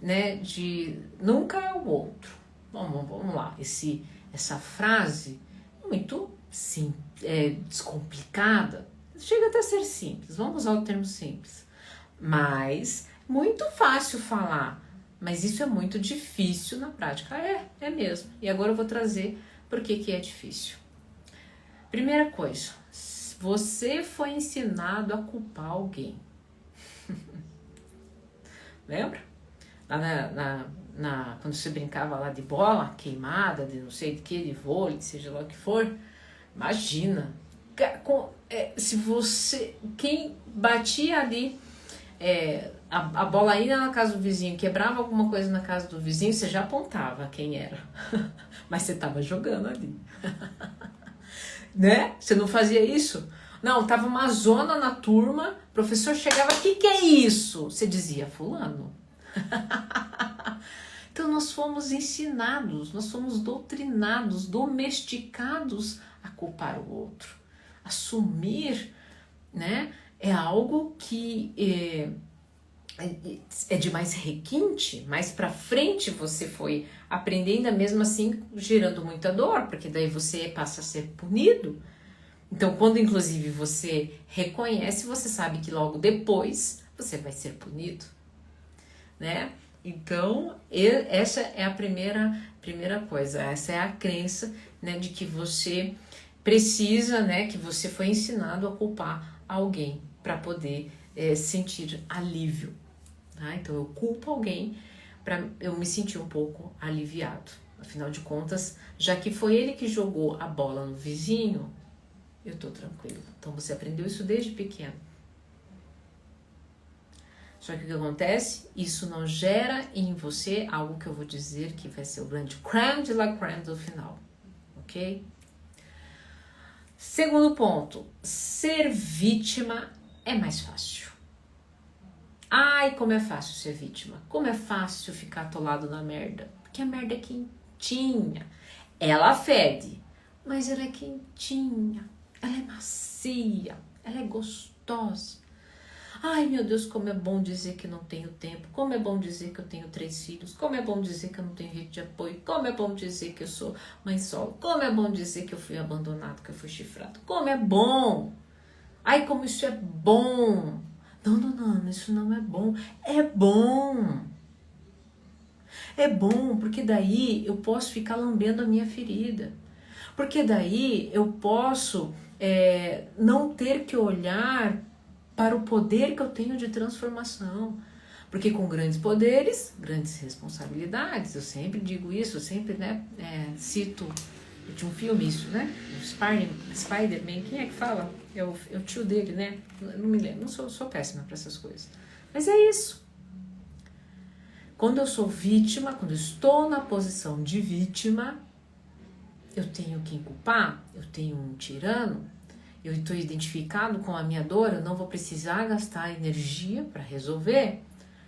né, de nunca é o outro, vamos lá, essa frase muito descomplicada, chega até a ser simples, vamos usar o termo simples, mas muito fácil falar, mas isso é muito difícil na prática, é mesmo, e agora eu vou trazer por que é difícil. Primeira coisa, você foi ensinado a culpar alguém. Lembra? Lá quando você brincava lá de bola, queimada, de não sei de que, de vôlei, seja lá o que for, imagina, quem batia ali, a bola ia na casa do vizinho, quebrava alguma coisa na casa do vizinho, você já apontava quem era, mas você estava jogando ali. Né? Você não fazia isso? Não, tava uma zona na turma, o professor chegava, o que é isso? Você dizia, fulano. Então nós fomos ensinados, nós fomos doutrinados, domesticados a culpar o outro. Assumir, né, é algo que é de mais requinte, mais pra frente você foi aprendendo, mesmo assim gerando muita dor, porque daí você passa a ser punido. Então, quando inclusive você reconhece, você sabe que logo depois você vai ser punido, né? Então, essa é a primeira coisa, essa é a crença, né, de que você precisa, né, que você foi ensinado a culpar alguém para poder sentir alívio. Tá? Então eu culpo alguém para eu me sentir um pouco aliviado. Afinal de contas, já que foi ele que jogou a bola no vizinho, eu tô tranquilo. Então você aprendeu isso desde pequeno. Só que o que acontece? Isso não gera em você algo que eu vou dizer que vai ser o grande crème de la crème do final. Ok? Segundo ponto, ser vítima é mais fácil. Ai, como é fácil ser vítima. Como é fácil ficar atolado na merda. Porque a merda é quentinha. Ela fede, mas ela é quentinha. Ela é macia. Ela é gostosa. Ai, meu Deus, como é bom dizer que não tenho tempo. Como é bom dizer que eu tenho 3 filhos. Como é bom dizer que eu não tenho rede de apoio. Como é bom dizer que eu sou mãe solo. Como é bom dizer que eu fui abandonado, que eu fui chifrado. Como é bom. Ai, como isso é bom. Não, isso não é bom. É bom. É bom, porque daí eu posso ficar lambendo a minha ferida. Porque daí eu posso não ter que olhar para o poder que eu tenho de transformação. Porque com grandes poderes, grandes responsabilidades. Eu sempre digo isso, eu sempre cito, eu tinha um filme isso, né? O Spider-Man, quem é que fala? É o tio dele, né? Não me lembro, não sou péssima para essas coisas. Mas é isso. Quando eu sou vítima, quando eu estou na posição de vítima, eu tenho quem culpar, eu tenho um tirano, eu estou identificado com a minha dor, eu não vou precisar gastar energia para resolver,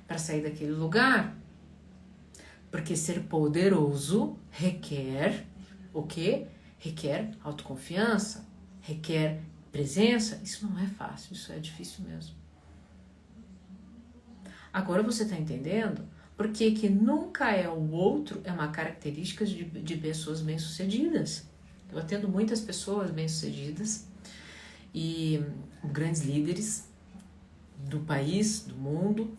para sair daquele lugar. Porque ser poderoso requer o quê? Requer autoconfiança, requer presença. Isso não é fácil, isso é difícil mesmo. Agora você está entendendo por que nunca é o outro é uma característica de pessoas bem-sucedidas. Eu atendo muitas pessoas bem-sucedidas e grandes líderes do país, do mundo,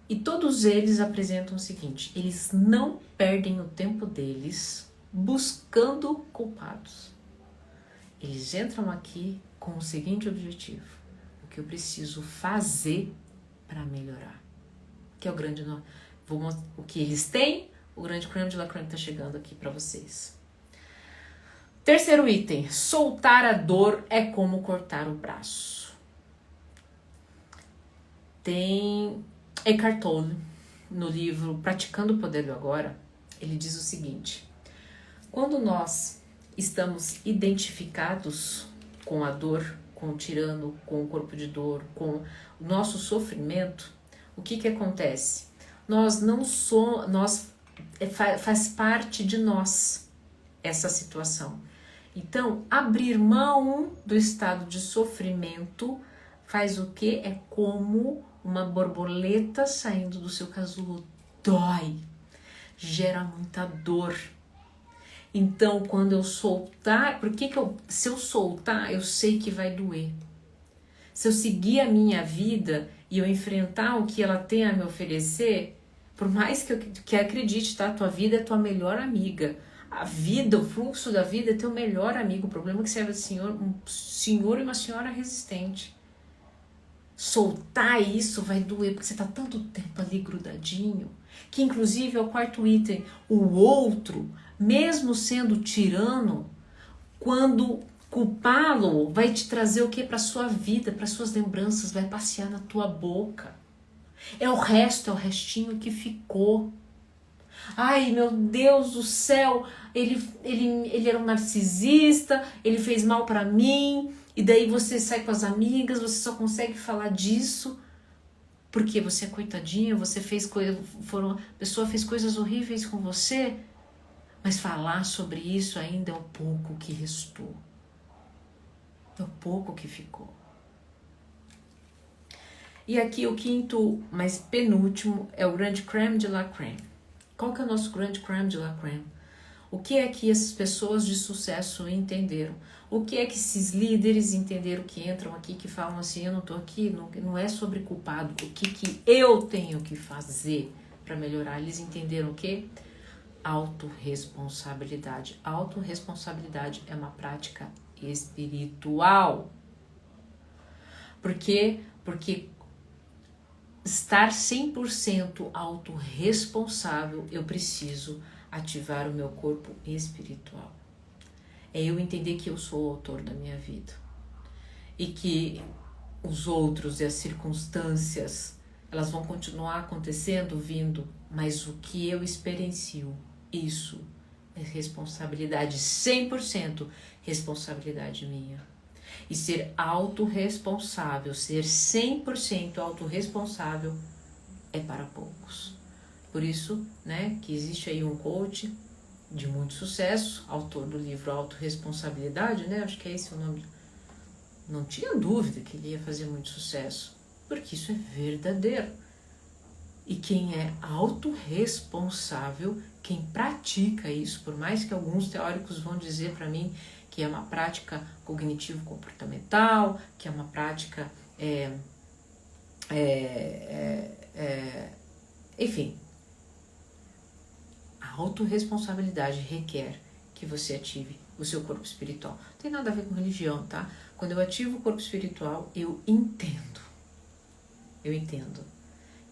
e todos eles apresentam o seguinte: eles não perdem o tempo deles buscando culpados. Eles entram aqui com o seguinte objetivo: o que eu preciso fazer para melhorar. Que é o grande nome. O que eles têm, o grande crème de la crème está chegando aqui para vocês. Terceiro item: soltar a dor é como cortar o braço. Tem Eckhart Tolle, no livro Praticando o Poder do Agora, ele diz o seguinte: quando nós estamos identificados com a dor, com o tirano, com o corpo de dor, com o nosso sofrimento, o que acontece? Nós não somos, faz parte de nós essa situação. Então, abrir mão do estado de sofrimento faz o quê? É como uma borboleta saindo do seu casulo. Dói, gera muita dor. Então, quando eu soltar, se eu soltar, eu sei que vai doer. Se eu seguir a minha vida e eu enfrentar o que ela tem a me oferecer, por mais que acredite, tá? Tua vida é tua melhor amiga. A vida, o fluxo da vida é teu melhor amigo. O problema é que você é um senhor e uma senhora resistente. Soltar isso vai doer, porque você tá tanto tempo ali grudadinho, que inclusive é o quarto item. O outro, mesmo sendo tirano, quando culpá-lo, vai te trazer o que para sua vida, para suas lembranças, vai passear na tua boca. É o restinho que ficou. Ai, meu Deus do céu, ele era um narcisista, ele fez mal para mim, e daí você sai com as amigas, você só consegue falar disso porque você é coitadinha, você fez a pessoa fez coisas horríveis com você, mas falar sobre isso ainda é o pouco que restou. É o pouco que ficou. E aqui o quinto, mas penúltimo, é o grande crème de la crème. Qual que é o nosso grande crème de la crème? O que é que essas pessoas de sucesso entenderam? O que é que esses líderes entenderam que entram aqui, que falam assim, eu não tô aqui, não é sobre culpado, o que eu tenho que fazer para melhorar? Eles entenderam o quê? Autorresponsabilidade. Autorresponsabilidade é uma prática espiritual. Por quê? Porque estar 100% autorresponsável, eu preciso ativar o meu corpo espiritual. É eu entender que eu sou o autor da minha vida. E que os outros e as circunstâncias, elas vão continuar acontecendo, vindo, mas o que eu experiencio, isso é responsabilidade, 100% responsabilidade minha. E ser autorresponsável, ser 100% autorresponsável é para poucos. Por isso, né, que existe aí um coach de muito sucesso, autor do livro Autorresponsabilidade, né, acho que é esse o nome. Não tinha dúvida que ele ia fazer muito sucesso, porque isso é verdadeiro. E quem é autorresponsável, quem pratica isso, por mais que alguns teóricos vão dizer para mim que é uma prática cognitivo-comportamental, que é uma prática, enfim, a autorresponsabilidade requer que você ative o seu corpo espiritual. Não tem nada a ver com religião, tá? Quando eu ativo o corpo espiritual, eu entendo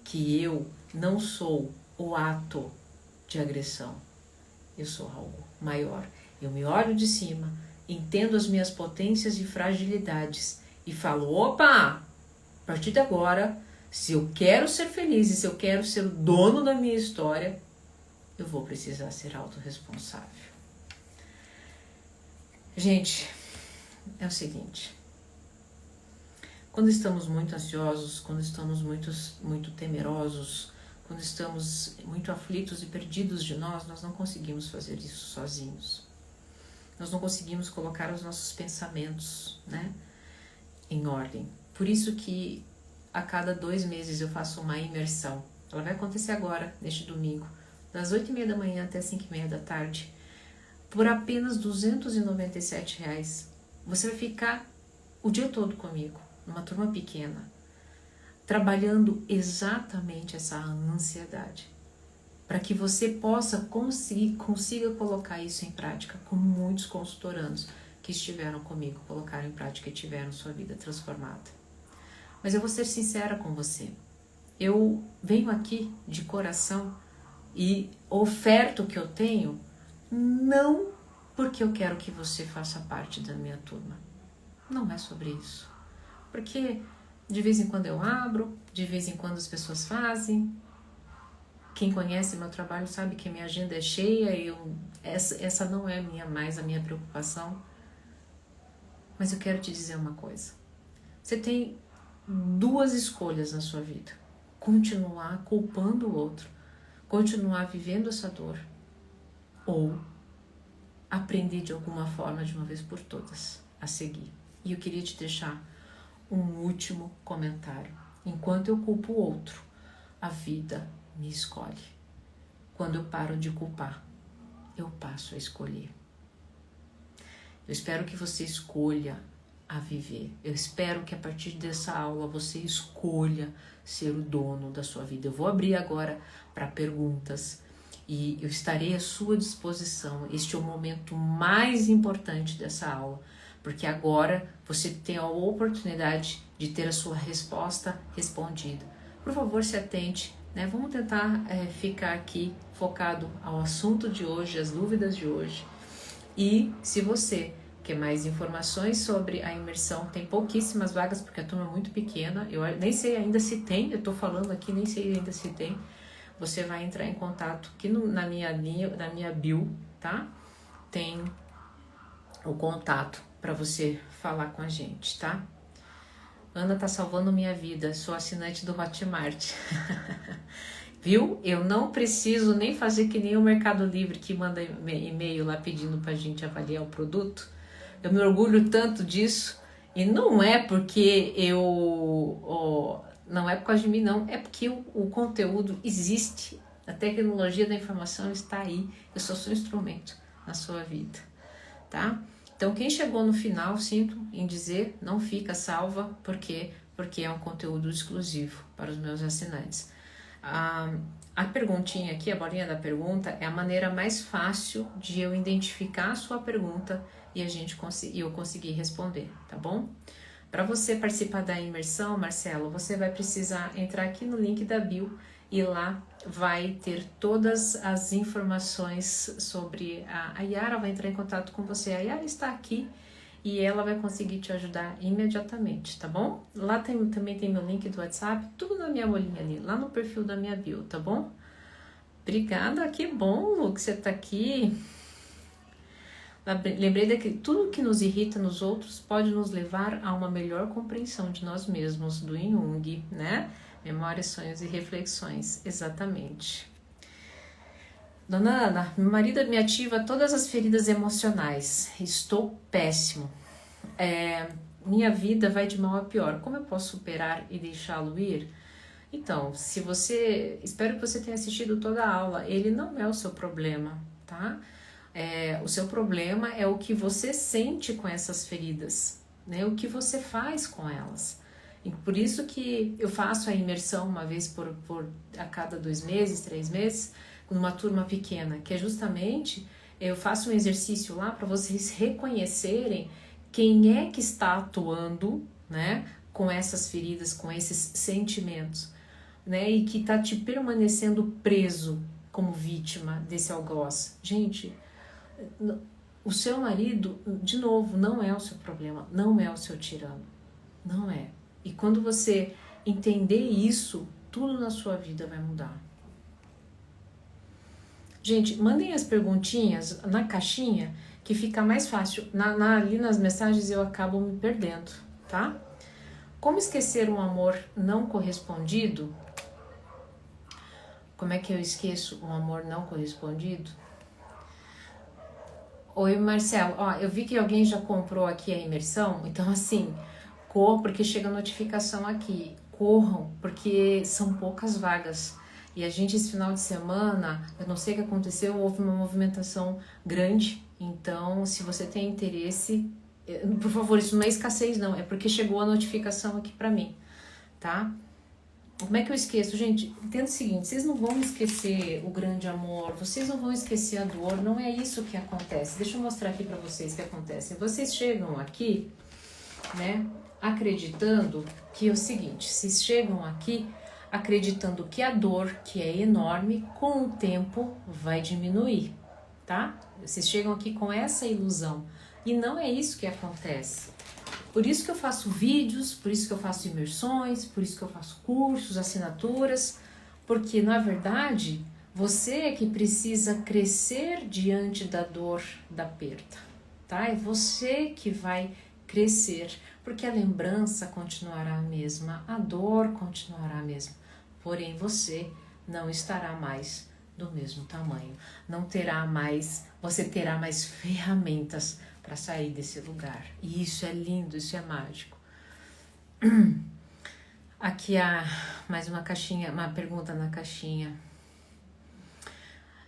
que eu não sou o ato de agressão, eu sou algo maior. Eu me olho de cima, entendo as minhas potências e fragilidades e falo, opa, a partir de agora, se eu quero ser feliz e se eu quero ser o dono da minha história, eu vou precisar ser autorresponsável. Gente, é o seguinte, quando estamos muito ansiosos, quando estamos muito temerosos, quando estamos muito aflitos e perdidos de nós não conseguimos fazer isso sozinhos. Nós não conseguimos colocar os nossos pensamentos, né, em ordem. Por isso que a cada 2 meses eu faço uma imersão. Ela vai acontecer agora, neste domingo, das 8h30 da manhã até 5h30 da tarde, por apenas R$297. Você vai ficar o dia todo comigo, numa turma pequena, trabalhando exatamente essa ansiedade, para que você consiga colocar isso em prática, como muitos consultorandos que estiveram comigo, colocaram em prática e tiveram sua vida transformada. Mas eu vou ser sincera com você, eu venho aqui de coração e oferto o que eu tenho, não porque eu quero que você faça parte da minha turma, não é sobre isso, porque de vez em quando eu abro, de vez em quando as pessoas fazem, Quem conhece meu trabalho sabe que minha agenda é cheia e essa não é mais a minha preocupação. Mas eu quero te dizer uma coisa. Você tem duas escolhas na sua vida. Continuar culpando o outro, continuar vivendo essa dor, ou aprender de alguma forma, de uma vez por todas, a seguir. E eu queria te deixar um último comentário. Enquanto eu culpo o outro, a vida me escolhe. Quando eu paro de culpar, eu passo a escolher. Eu espero que você escolha a viver. Eu espero que a partir dessa aula você escolha ser o dono da sua vida. Eu vou abrir agora para perguntas e eu estarei à sua disposição. Este é o momento mais importante dessa aula, porque agora você tem a oportunidade de ter a sua resposta respondida. Por favor, se atente, né? Vamos tentar ficar aqui focado ao assunto de hoje, as dúvidas de hoje. E se você quer mais informações sobre a imersão, tem pouquíssimas vagas porque a turma é muito pequena, eu nem sei ainda se tem, eu tô falando aqui, nem sei ainda se tem. Você vai entrar em contato aqui na minha bio, tá? Tem o contato para você falar com a gente, tá? Ana tá salvando minha vida, sou assinante do Hotmart. Viu? Eu não preciso nem fazer que nem o Mercado Livre que manda e-mail lá pedindo pra gente avaliar o produto. Eu me orgulho tanto disso. E não é porque não é por causa de mim, não. É porque o conteúdo existe. A tecnologia da informação está aí. Eu só sou um instrumento na sua vida, tá? Então, quem chegou no final, sinto em dizer, não fica salva. Por quê? Porque é um conteúdo exclusivo para os meus assinantes. A perguntinha aqui, a bolinha da pergunta, é a maneira mais fácil de eu identificar a sua pergunta e eu conseguir responder, tá bom? Para você participar da imersão, Marcelo, você vai precisar entrar aqui no link da bio e lá vai ter todas as informações sobre a Yara, vai entrar em contato com você. A Yara está aqui e ela vai conseguir te ajudar imediatamente, tá bom? Lá também tem meu link do WhatsApp, tudo na minha bolinha ali, lá no perfil da minha bio, tá bom? Obrigada, que bom, Lu, que você tá aqui. Lembrei que tudo que nos irrita nos outros pode nos levar a uma melhor compreensão de nós mesmos, do Jung, né? Memórias, sonhos e reflexões, exatamente. Dona Ana, meu marido me ativa todas as feridas emocionais. Estou péssimo. Minha vida vai de mal a pior. Como eu posso superar e deixá-lo ir? Então, espero que você tenha assistido toda a aula. Ele não é o seu problema, tá? O seu problema é o que você sente com essas feridas, né? O que você faz com elas. E por isso que eu faço a imersão uma vez a cada 2 meses, 3 meses, numa turma pequena, que é justamente, eu faço um exercício lá para vocês reconhecerem quem é que está atuando, né, com essas feridas, com esses sentimentos, né, e que está te permanecendo preso como vítima desse algoz. Gente, o seu marido, de novo, não é o seu problema, não é o seu tirano, não é. E quando você entender isso, tudo na sua vida vai mudar. Gente, mandem as perguntinhas na caixinha, que fica mais fácil. Ali nas mensagens eu acabo me perdendo, tá? Como esquecer um amor não correspondido? Como é que eu esqueço um amor não correspondido? Oi, Marcelo. Eu vi que alguém já comprou aqui a imersão, então assim, corram porque chega a notificação aqui. Corram, porque são poucas vagas. E a gente, esse final de semana, eu não sei o que aconteceu, houve uma movimentação grande. Então, se você tem interesse, por favor, isso não é escassez não, é porque chegou a notificação aqui pra mim, tá? Como é que eu esqueço? Gente, entenda o seguinte, vocês não vão esquecer o grande amor, vocês não vão esquecer a dor, não é isso que acontece. Deixa eu mostrar aqui pra vocês o que acontece. Vocês chegam aqui, né, acreditando que é o seguinte, vocês chegam aqui acreditando que a dor, que é enorme, com o tempo vai diminuir, tá? Vocês chegam aqui com essa ilusão e não é isso que acontece. Por isso que eu faço vídeos, por isso que eu faço imersões, por isso que eu faço cursos, assinaturas, Porque, na verdade, você é que precisa crescer diante da dor, da perda, tá? É você que vai crescer, porque a lembrança continuará a mesma, a dor continuará a mesma, porém você não estará mais do mesmo tamanho, não terá mais, você terá mais ferramentas para sair desse lugar. E isso é lindo, isso é mágico. Aqui há mais uma caixinha, uma pergunta na caixinha.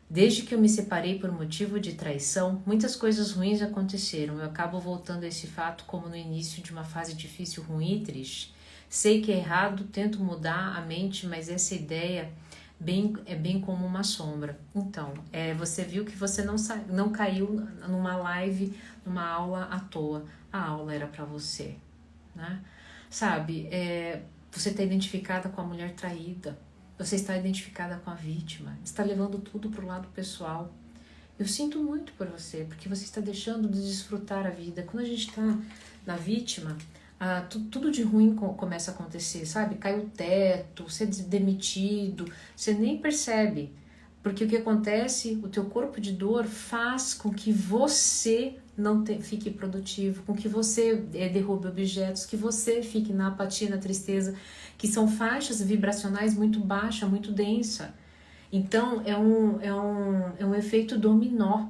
Desde que eu me separei por motivo de traição, muitas coisas ruins aconteceram. Eu acabo voltando a esse fato como no início de uma fase difícil, ruim e triste. Sei que é errado, tento mudar a mente, mas essa ideia é bem como uma sombra. Então, você viu que você não caiu numa live, numa aula à toa. A aula era para você, né? Sabe, você está identificada com a mulher traída. Você está identificada com a vítima, está levando tudo para o lado pessoal. Eu sinto muito por você, porque você está deixando de desfrutar a vida. Quando a gente está na vítima, tudo de ruim começa a acontecer, sabe? Cai o teto, você é demitido, você nem percebe. Porque o que acontece, o teu corpo de dor faz com que você não fique produtivo, com que você derrube objetos, que você fique na apatia, na tristeza, que são faixas vibracionais muito baixa, muito densa. Então é um efeito dominó.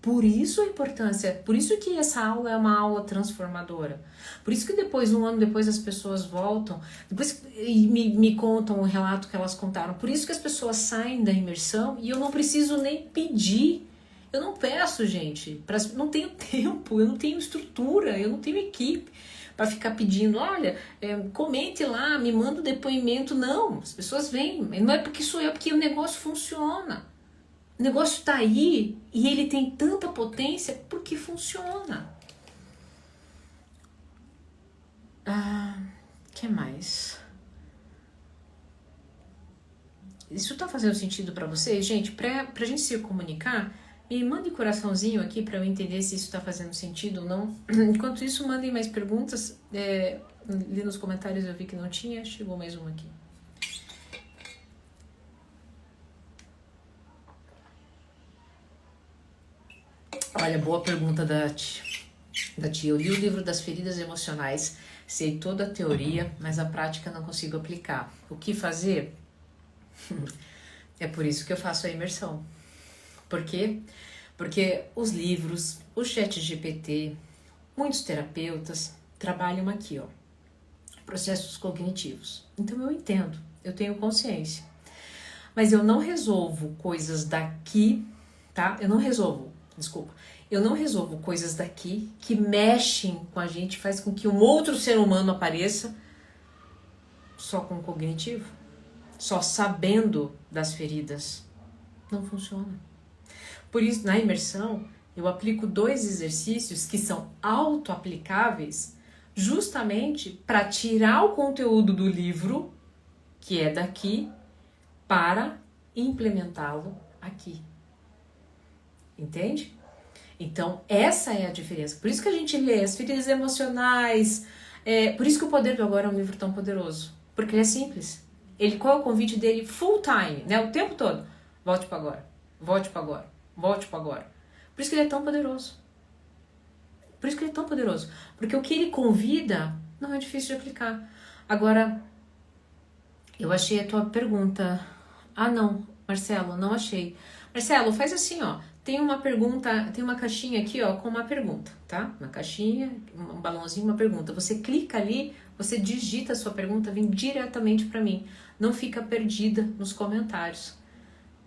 Por isso a importância, por isso que essa aula é uma aula transformadora. Por isso que depois, um ano depois, as pessoas voltam e me contam o relato que elas contaram. Por isso que as pessoas saem da imersão e eu não preciso nem pedir. Eu não peço, gente. Não tenho tempo, eu não tenho estrutura, eu não tenho equipe para ficar pedindo, olha, comente lá, me manda o depoimento. Não, as pessoas vêm. Não é porque sou eu, é porque o negócio funciona. O negócio está aí e ele tem tanta potência porque funciona. Que mais? Isso tá fazendo sentido para vocês? Gente, pra gente se comunicar, me mande coraçãozinho aqui para eu entender se isso tá fazendo sentido ou não. Enquanto isso, mandem mais perguntas. Ali nos comentários eu vi que não tinha, chegou mais uma aqui. Olha, boa pergunta da tia. Eu li o livro das feridas emocionais, sei toda a teoria, mas a prática não consigo aplicar. O que fazer? É por isso que eu faço a imersão. Por quê? Porque os livros, o ChatGPT, muitos terapeutas trabalham aqui, ó, processos cognitivos. Então eu entendo, eu tenho consciência. Mas eu não resolvo coisas daqui, tá? Eu não resolvo coisas daqui que mexem com a gente, faz com que um outro ser humano apareça só com o cognitivo, só sabendo das feridas. Não funciona. Por isso, na imersão, eu aplico 2 exercícios que são auto-aplicáveis justamente para tirar o conteúdo do livro, que é daqui, para implementá-lo aqui. Entende? Então, essa é a diferença. Por isso que a gente lê as feridas emocionais. Por isso que o Poder do Agora é um livro tão poderoso. Porque ele é simples. Qual é o convite dele? Full time, né? O tempo todo. Volte para agora. Volte para agora. Volte para agora. Por isso que ele é tão poderoso. Porque o que ele convida não é difícil de aplicar. Agora, eu achei a tua pergunta. Não, Marcelo, não achei. Marcelo, faz assim, ó. Tem uma pergunta, tem uma caixinha aqui, ó, com uma pergunta, tá? Uma caixinha, um balãozinho, uma pergunta. Você clica ali, você digita a sua pergunta, vem diretamente para mim. Não fica perdida nos comentários,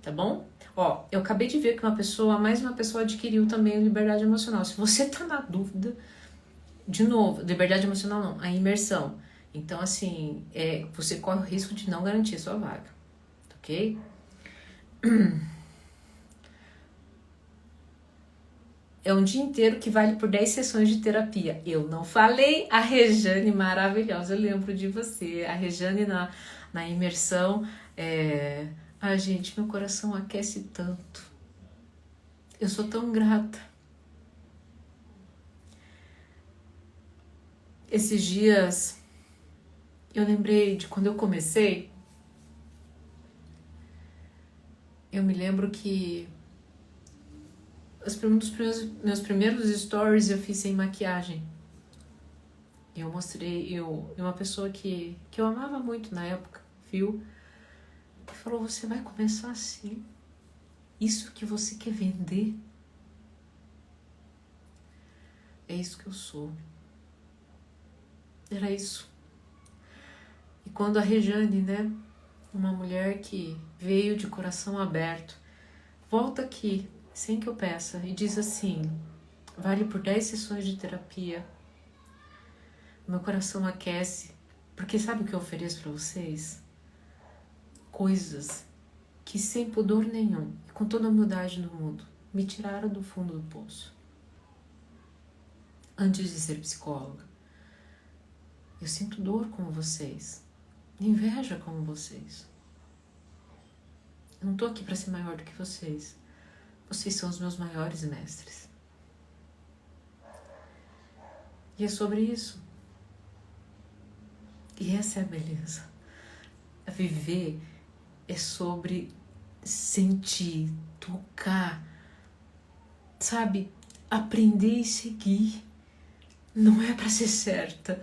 tá bom? Ó, eu acabei de ver que mais uma pessoa adquiriu também liberdade emocional. Se você tá na dúvida, de novo, liberdade emocional não, a imersão. Então, assim, você corre o risco de não garantir a sua vaga, ok? É um dia inteiro que vale por 10 sessões de terapia. Eu não falei, a Rejane maravilhosa, eu lembro de você. A Rejane na imersão, gente, meu coração aquece tanto. Eu sou tão grata. Esses dias, eu lembrei de quando eu comecei, eu me lembro que um dos meus primeiros stories eu fiz sem maquiagem. Eu mostrei, uma pessoa que eu amava muito na época, viu? E falou, você vai começar assim? Isso que você quer vender? É isso que eu sou. Era isso. E quando a Rejane, né, uma mulher que veio de coração aberto, volta aqui, sem que eu peça, e diz assim, vale por 10 sessões de terapia, meu coração aquece, porque sabe o que eu ofereço para vocês? Coisas que sem pudor nenhum, e com toda a humildade do mundo, me tiraram do fundo do poço. Antes de ser psicóloga, eu sinto dor como vocês, inveja como vocês. Eu não tô aqui para ser maior do que vocês. Vocês são os meus maiores mestres. E é sobre isso. E essa é a beleza. A viver é sobre sentir, tocar, sabe? Aprender e seguir. Não é para ser certa.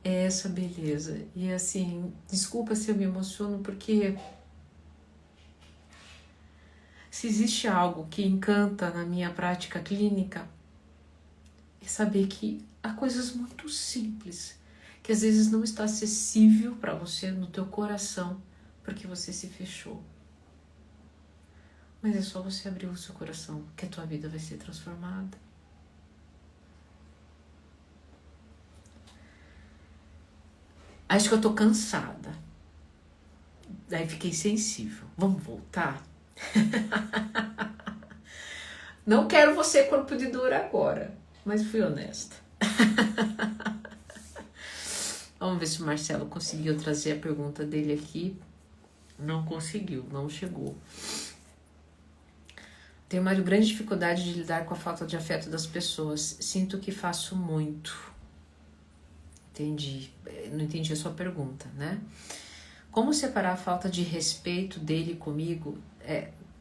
É essa beleza. E assim, desculpa se eu me emociono, porque se existe algo que encanta na minha prática clínica, é saber que há coisas muito simples, que às vezes não está acessível para você no teu coração, porque você se fechou. Mas é só você abrir o seu coração que a tua vida vai ser transformada. Acho que eu tô cansada. Daí fiquei sensível. Vamos voltar? Não quero você corpo de dor agora, mas fui honesta. Vamos ver se o Marcelo conseguiu trazer a pergunta dele aqui. Não conseguiu, não chegou. Tenho uma grande dificuldade de lidar com a falta de afeto das pessoas. Sinto que faço muito. Entendi. Não entendi a sua pergunta, né? Como separar a falta de respeito dele comigo?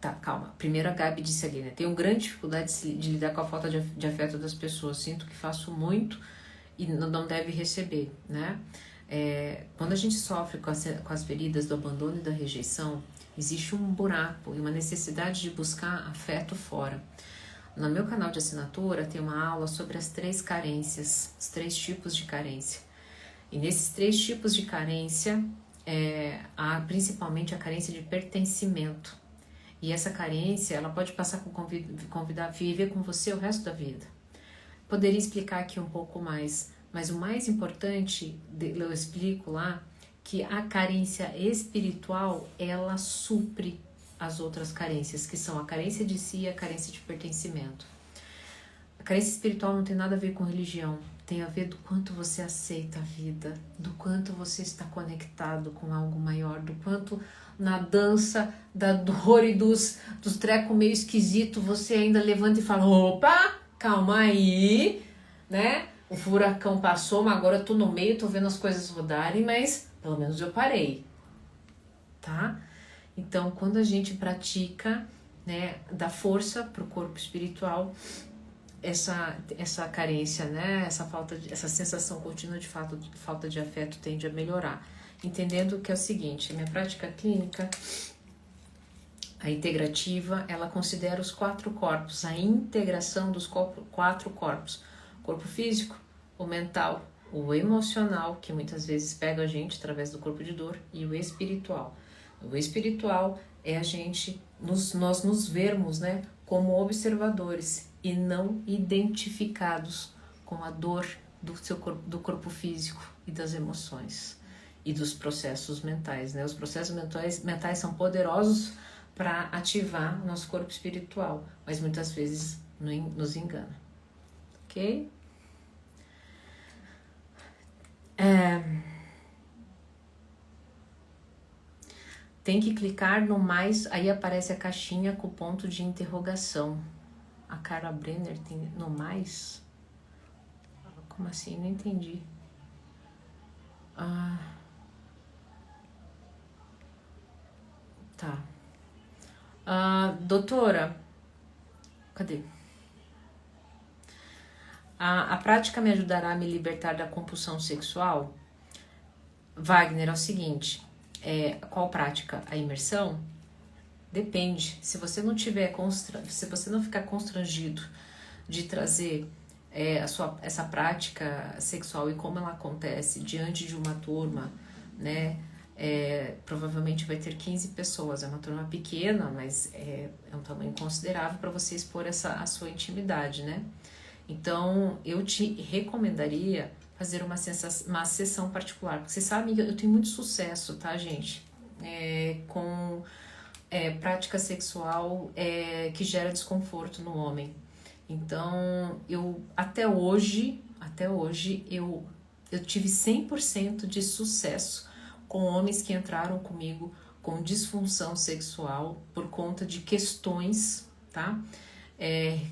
Tá, calma. Primeiro a Gabi disse ali, né? Tenho grande dificuldade de lidar com a falta de afeto das pessoas. Sinto que faço muito e não deve receber, né? Quando a gente sofre com as feridas do abandono e da rejeição, existe um buraco e uma necessidade de buscar afeto fora. No meu canal de assinatura tem uma aula sobre as 3 carências, os 3 tipos de carência. E nesses 3 tipos de carência, há principalmente a carência de pertencimento. E essa carência, ela pode passar convidar viver com você o resto da vida. Poderia explicar aqui um pouco mais, mas o mais importante, eu explico lá, que a carência espiritual, ela supre as outras carências, que são a carência de si e a carência de pertencimento. A carência espiritual não tem nada a ver com religião, tem a ver do quanto você aceita a vida, do quanto você está conectado com algo maior, do quanto na dança da dor e dos trecos meio esquisito você ainda levanta e fala, opa, calma aí, né? O furacão passou, mas agora eu tô no meio, tô vendo as coisas rodarem, mas pelo menos eu parei, tá? Então, quando a gente pratica, né, dá força pro corpo espiritual, essa carência, né, essa sensação contínua de falta de afeto tende a melhorar. Entendendo que é o seguinte, a minha prática clínica, a integrativa, ela considera os 4 corpos, a integração dos 4 corpos. O corpo físico, o mental, o emocional, que muitas vezes pega a gente através do corpo de dor, e o espiritual. O espiritual é a gente, nós nos vermos, né, como observadores e não identificados com a dor do corpo físico e das emoções e dos processos mentais, né? Os processos mentais são poderosos para ativar nosso corpo espiritual, mas muitas vezes nos engana, ok? Tem que clicar no mais, aí aparece a caixinha com o ponto de interrogação. A Carla Brenner tem no mais? Como assim? Não entendi. Tá. Doutora, cadê? A prática me ajudará a me libertar da compulsão sexual? Wagner, é o seguinte, qual prática? A imersão? Depende. Se você não tiver se você não ficar constrangido de trazer essa prática sexual e como ela acontece diante de uma turma, né? Provavelmente vai ter 15 pessoas, é uma turma pequena, mas é um tamanho considerável para você expor a sua intimidade, né? Então, eu te recomendaria fazer uma sessão particular, porque você sabe que eu tenho muito sucesso, tá, gente? Com prática sexual que gera desconforto no homem. Então, até hoje, eu tive 100% de sucesso com homens que entraram comigo com disfunção sexual por conta de questões, tá?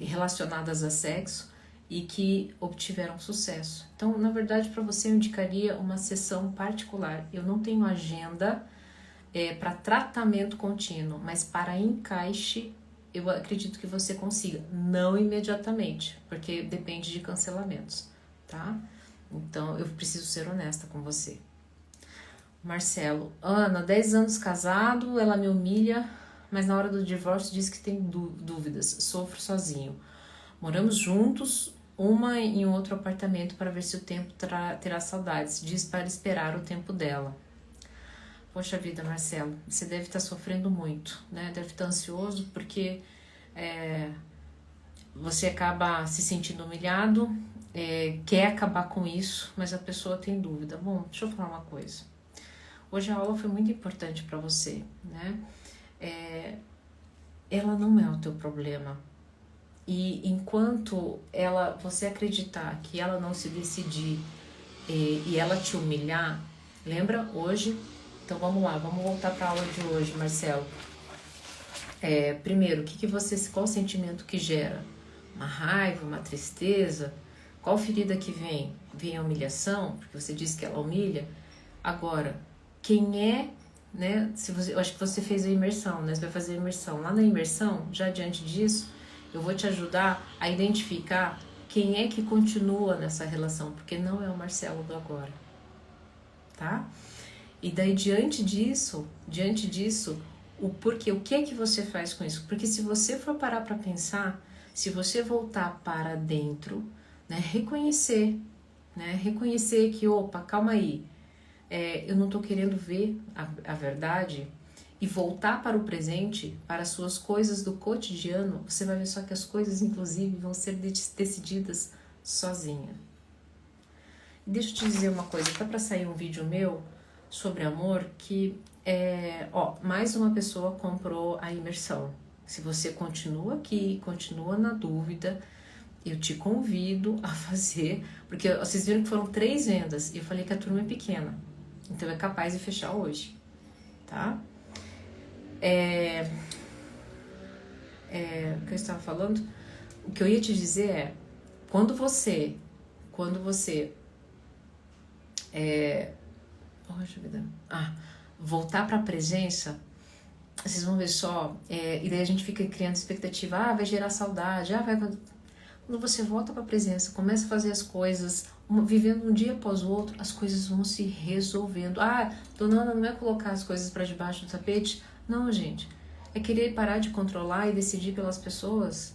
Relacionadas a sexo e que obtiveram sucesso. Então, na verdade, para você eu indicaria uma sessão particular. Eu não tenho agenda para tratamento contínuo, mas para encaixe eu acredito que você consiga, não imediatamente, porque depende de cancelamentos, tá? Então, eu preciso ser honesta com você. Marcelo, Ana, 10 anos casado, ela me humilha, mas na hora do divórcio diz que tem dúvidas, sofro sozinho. Moramos juntos, uma em outro apartamento para ver se o tempo terá saudades, diz para esperar o tempo dela. Poxa vida, Marcelo, você deve estar sofrendo muito, né? Deve estar ansioso porque você acaba se sentindo humilhado, quer acabar com isso, mas a pessoa tem dúvida. Bom, deixa eu falar uma coisa. Hoje a aula foi muito importante para você, né? Ela não é o teu problema. E enquanto você acreditar que ela não se decidir e ela te humilhar, lembra hoje? Então vamos lá, vamos voltar para a aula de hoje, Marcelo. Primeiro, qual sentimento que gera? Uma raiva, uma tristeza? Qual ferida que vem? Vem a humilhação, porque você disse que ela humilha. Agora, quem é, né? Eu acho que você fez a imersão, né? Você vai fazer a imersão. Lá na imersão, já diante disso, eu vou te ajudar a identificar quem é que continua nessa relação, porque não é o Marcelo do agora, tá? E daí, diante disso, o porquê, o que é que você faz com isso? Porque se você for parar para pensar, se você voltar para dentro, né, reconhecer que, opa, calma aí, eu não tô querendo ver a verdade, e voltar para o presente, para as suas coisas do cotidiano, você vai ver só que as coisas, inclusive, vão ser decididas sozinha. E deixa eu te dizer uma coisa, tá para sair um vídeo meu sobre amor que mais uma pessoa comprou a imersão. Se você continua aqui, continua na dúvida, eu te convido a fazer, porque vocês viram que foram 3 vendas e eu falei que a turma é pequena, então é capaz de fechar hoje, tá? O que eu estava falando? O que eu ia te dizer quando você voltar para a presença, vocês vão ver só, e daí a gente fica criando expectativa, vai gerar saudade, quando você volta para a presença, começa a fazer as coisas, vivendo um dia após o outro, as coisas vão se resolvendo. Dona Ana, não é colocar as coisas para debaixo do tapete? Não, gente, é querer parar de controlar e decidir pelas pessoas.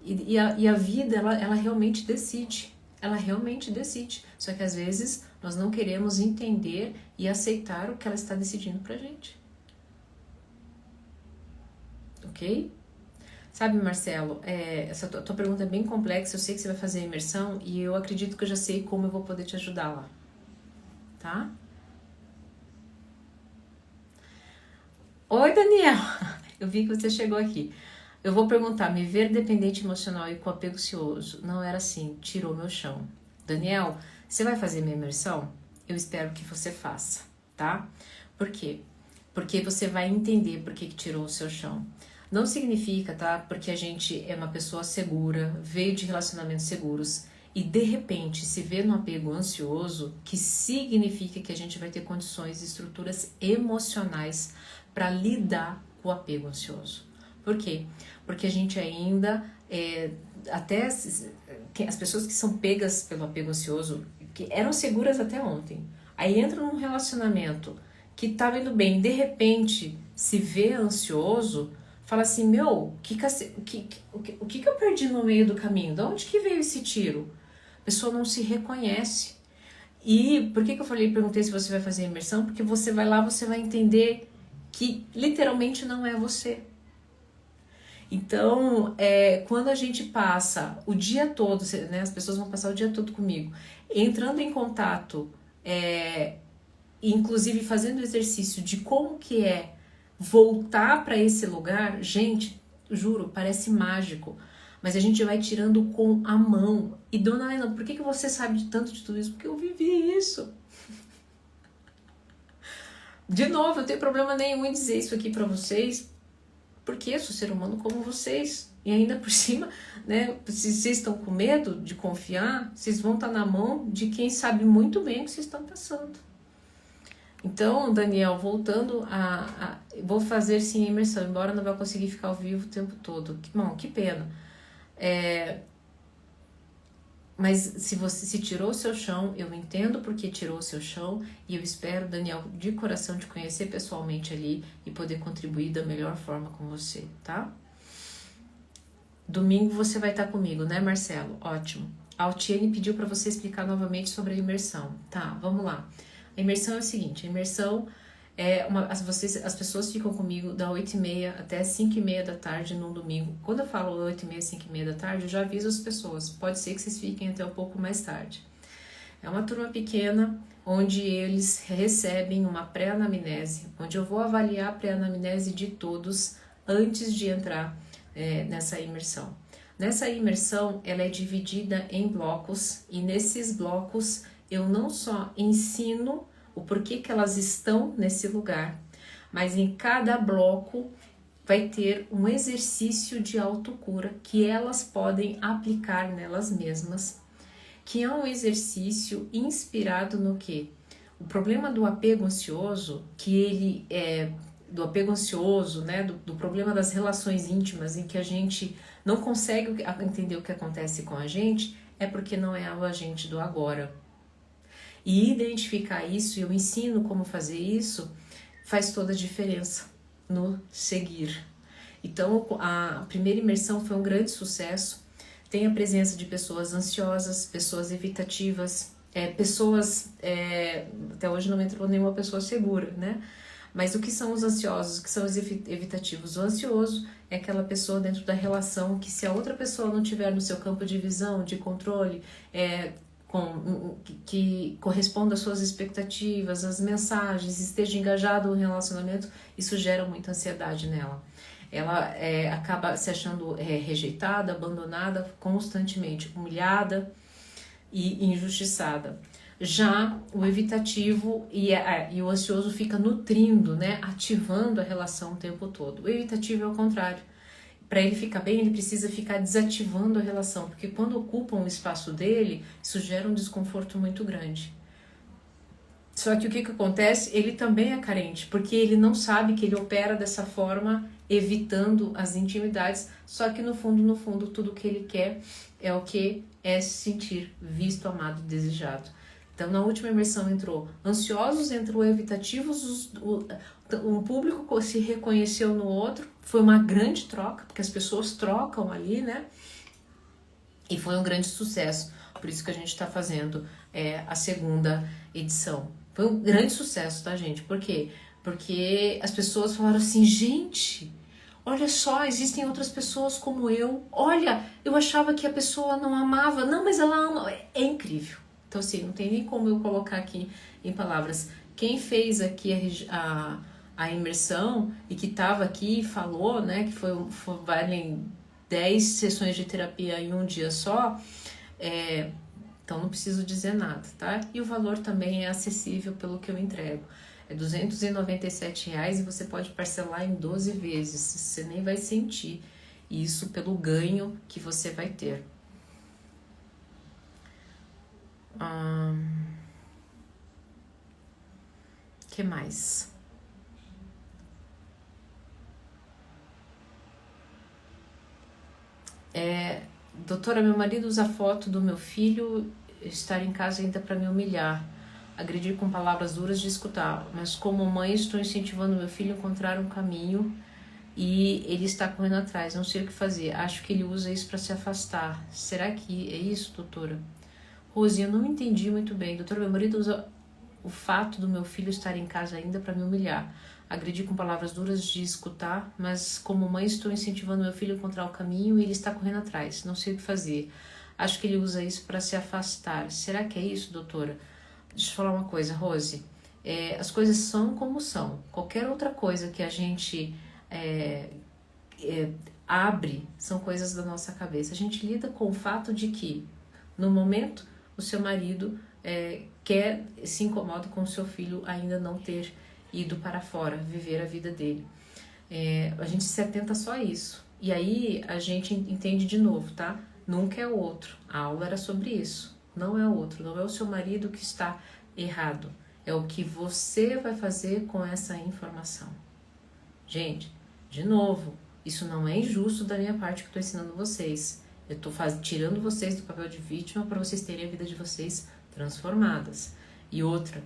E a vida, ela realmente decide. Ela realmente decide. Só que às vezes nós não queremos entender e aceitar o que ela está decidindo pra gente. Ok? Sabe, Marcelo, essa tua pergunta é bem complexa. Eu sei que você vai fazer a imersão e eu acredito que eu já sei como eu vou poder te ajudar lá. Tá? Oi, Daniel! Eu vi que você chegou aqui. Eu vou perguntar, me ver dependente emocional e com apego ansioso não era assim, tirou meu chão. Daniel, você vai fazer minha imersão? Eu espero que você faça, tá? Por quê? Porque você vai entender por que tirou o seu chão. Não significa, tá? Porque a gente é uma pessoa segura, veio de relacionamentos seguros e de repente se vê no apego ansioso, que significa que a gente vai ter condições e estruturas emocionais para lidar com o apego ansioso. Por quê? Porque a gente ainda, até as pessoas que são pegas pelo apego ansioso, que eram seguras até ontem, aí entram num relacionamento que tá indo bem, de repente se vê ansioso, fala assim, meu, o que eu perdi no meio do caminho? De onde que veio esse tiro? A pessoa não se reconhece. E por que eu perguntei se você vai fazer imersão? Porque você vai lá, você vai entender que literalmente não é você. Então, quando a gente passa o dia todo, né, as pessoas vão passar o dia todo comigo, entrando em contato, inclusive fazendo o exercício de como que é voltar para esse lugar, gente, juro, parece mágico. Mas a gente vai tirando com a mão. E dona Helena, por que você sabe tanto de tudo isso? Porque eu vivi isso. De novo, eu tenho problema nenhum em dizer isso aqui para vocês, porque eu sou ser humano como vocês. E ainda por cima, né, se vocês estão com medo de confiar, vocês vão estar na mão de quem sabe muito bem o que vocês estão passando. Então, Daniel, voltando vou fazer sim a imersão, embora não vá conseguir ficar ao vivo o tempo todo. Bom, que pena. Mas se você se tirou o seu chão, eu entendo porque tirou o seu chão e eu espero, Daniel, de coração te conhecer pessoalmente ali e poder contribuir da melhor forma com você, tá? Domingo você vai estar comigo, né, Marcelo? Ótimo. A Altiene pediu para você explicar novamente sobre a imersão. Tá, vamos lá. A imersão é o seguinte, a imersão as pessoas ficam comigo da 8h30 até 5h30 da tarde num domingo. Quando eu falo 8h30, 5h30 da tarde, eu já aviso as pessoas. Pode ser que vocês fiquem até um pouco mais tarde. É uma turma pequena, onde eles recebem uma pré-anamnese, onde eu vou avaliar a pré-anamnese de todos antes de entrar nessa imersão. Nessa imersão, ela é dividida em blocos, e nesses blocos eu não só ensino o porquê que elas estão nesse lugar, mas em cada bloco vai ter um exercício de autocura que elas podem aplicar nelas mesmas, que é um exercício inspirado no quê? O problema do apego ansioso, que ele do apego ansioso, né, do problema das relações íntimas, em que a gente não consegue entender o que acontece com a gente, é porque não é o agente do agora. E identificar isso, e eu ensino como fazer isso, faz toda a diferença no seguir. Então, a primeira imersão foi um grande sucesso. Tem a presença de pessoas ansiosas, pessoas evitativas, até hoje não entrou nenhuma pessoa segura, né? Mas o que são os ansiosos, o que são os evitativos? O ansioso é aquela pessoa dentro da relação que, se a outra pessoa não tiver no seu campo de visão, de controle, que corresponda às suas expectativas, às mensagens, esteja engajado no relacionamento, isso gera muita ansiedade nela. Ela acaba se achando rejeitada, abandonada constantemente, humilhada e injustiçada. Já o evitativo e o ansioso fica nutrindo, né, ativando a relação o tempo todo. O evitativo é o contrário. Para ele ficar bem, ele precisa ficar desativando a relação, porque quando ocupam o espaço dele, isso gera um desconforto muito grande. Só que o que acontece? Ele também é carente, porque ele não sabe que ele opera dessa forma, evitando as intimidades, só que no fundo, tudo que ele quer é o que? É se sentir visto, amado, desejado. Então, na última imersão entrou ansiosos, entrou evitativos, um público se reconheceu no outro, foi uma grande troca, porque as pessoas trocam ali, né? E foi um grande sucesso, por isso que a gente está fazendo a segunda edição. Foi um grande sucesso, tá, gente? Por quê? Porque as pessoas falaram assim, gente, olha só, existem outras pessoas como eu. Olha, eu achava que a pessoa não amava. Não, mas ela ama. É incrível. Então, assim, não tem nem como eu colocar aqui em palavras. Quem fez aqui a imersão e que estava aqui e falou, né, que valem 10 sessões de terapia em um dia só, então não preciso dizer nada, tá? E o valor também é acessível pelo que eu entrego. É R$297 e você pode parcelar em 12 vezes, você nem vai sentir isso pelo ganho que você vai ter. Que mais? Doutora, meu marido usa foto do meu filho estar em casa ainda para me humilhar, agredir com palavras duras de escutar, mas como mãe estou incentivando meu filho a encontrar um caminho e ele está correndo atrás, não sei o que fazer, acho que ele usa isso para se afastar. Será que é isso, doutora? Rose, eu não entendi muito bem. Doutora, meu marido usa o fato do meu filho estar em casa ainda para me humilhar, agredir com palavras duras de escutar, mas como mãe estou incentivando meu filho a encontrar o caminho e ele está correndo atrás, não sei o que fazer. Acho que ele usa isso para se afastar. Será que é isso, doutora? Deixa eu falar uma coisa, Rose. As coisas são como são. Qualquer outra coisa que a gente abre são coisas da nossa cabeça. A gente lida com o fato de que, no momento, o seu marido se incomoda com o seu filho ainda não ter ido para fora, viver a vida dele. A gente se atenta só a isso. E aí a gente entende de novo, tá? Nunca é o outro. A aula era sobre isso. Não é o outro, não é o seu marido que está errado. É o que você vai fazer com essa informação. Gente, de novo, isso não é injusto da minha parte que eu estou ensinando vocês. Eu estou tirando vocês do papel de vítima para vocês terem a vida de vocês transformadas. E outra,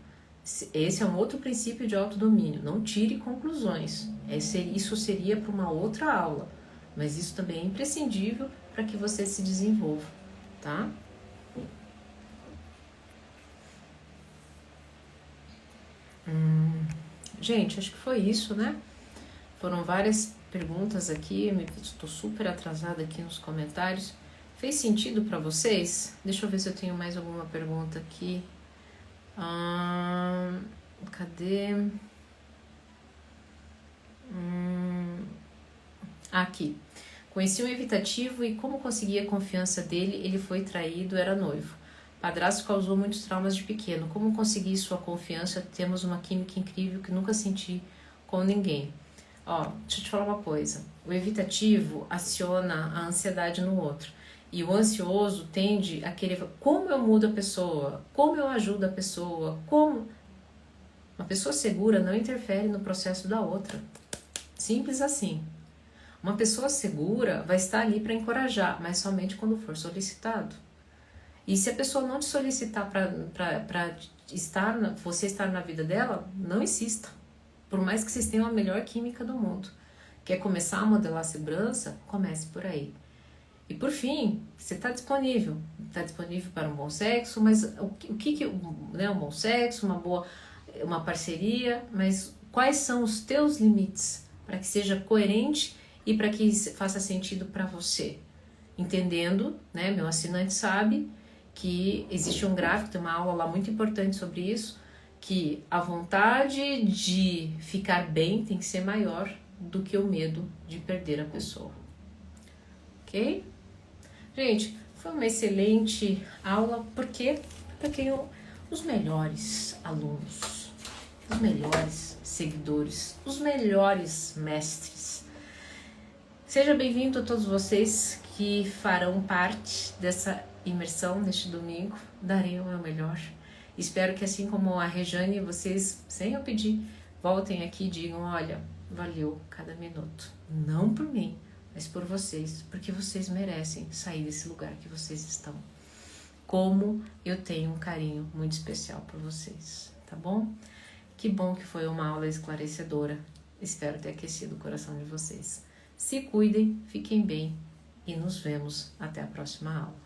esse é um outro princípio de autodomínio. Não tire conclusões. Isso seria para uma outra aula. Mas isso também é imprescindível para que você se desenvolva, tá? Gente, acho que foi isso, né? Foram várias perguntas aqui, estou super atrasada aqui nos comentários. Fez sentido para vocês? Deixa eu ver se eu tenho mais alguma pergunta aqui. Cadê? Aqui. Conheci um evitativo e como consegui a confiança dele, ele foi traído, era noivo. Padrasto causou muitos traumas de pequeno. Como consegui sua confiança? Temos uma química incrível que nunca senti com ninguém. Deixa eu te falar uma coisa. O evitativo aciona a ansiedade no outro. E o ansioso tende a querer... Como eu mudo a pessoa? Como eu ajudo a pessoa? Como... Uma pessoa segura não interfere no processo da outra. Simples assim. Uma pessoa segura vai estar ali para encorajar, mas somente quando for solicitado. E se a pessoa não te solicitar para você estar na vida dela, não insista. Por mais que vocês tenham a melhor química do mundo. Quer começar a modelar segurança? Comece por aí. E por fim, você está disponível. Está disponível para um bom sexo, mas o que né, um bom sexo, uma parceria, mas quais são os teus limites para que seja coerente e para que faça sentido para você? Entendendo, né, meu assinante sabe que existe um gráfico, tem uma aula lá muito importante sobre isso, que a vontade de ficar bem tem que ser maior do que o medo de perder a pessoa. Ok? Gente, foi uma excelente aula, porque eu tenho os melhores alunos, os melhores seguidores, os melhores mestres. Seja bem-vindo a todos vocês que farão parte dessa imersão neste domingo. Darei o meu melhor. Espero que, assim como a Rejane, vocês, sem eu pedir, voltem aqui e digam, olha, valeu cada minuto. Não por mim, mas por vocês, porque vocês merecem sair desse lugar que vocês estão. Como eu tenho um carinho muito especial por vocês, tá bom? Que bom que foi uma aula esclarecedora. Espero ter aquecido o coração de vocês. Se cuidem, fiquem bem e nos vemos até a próxima aula.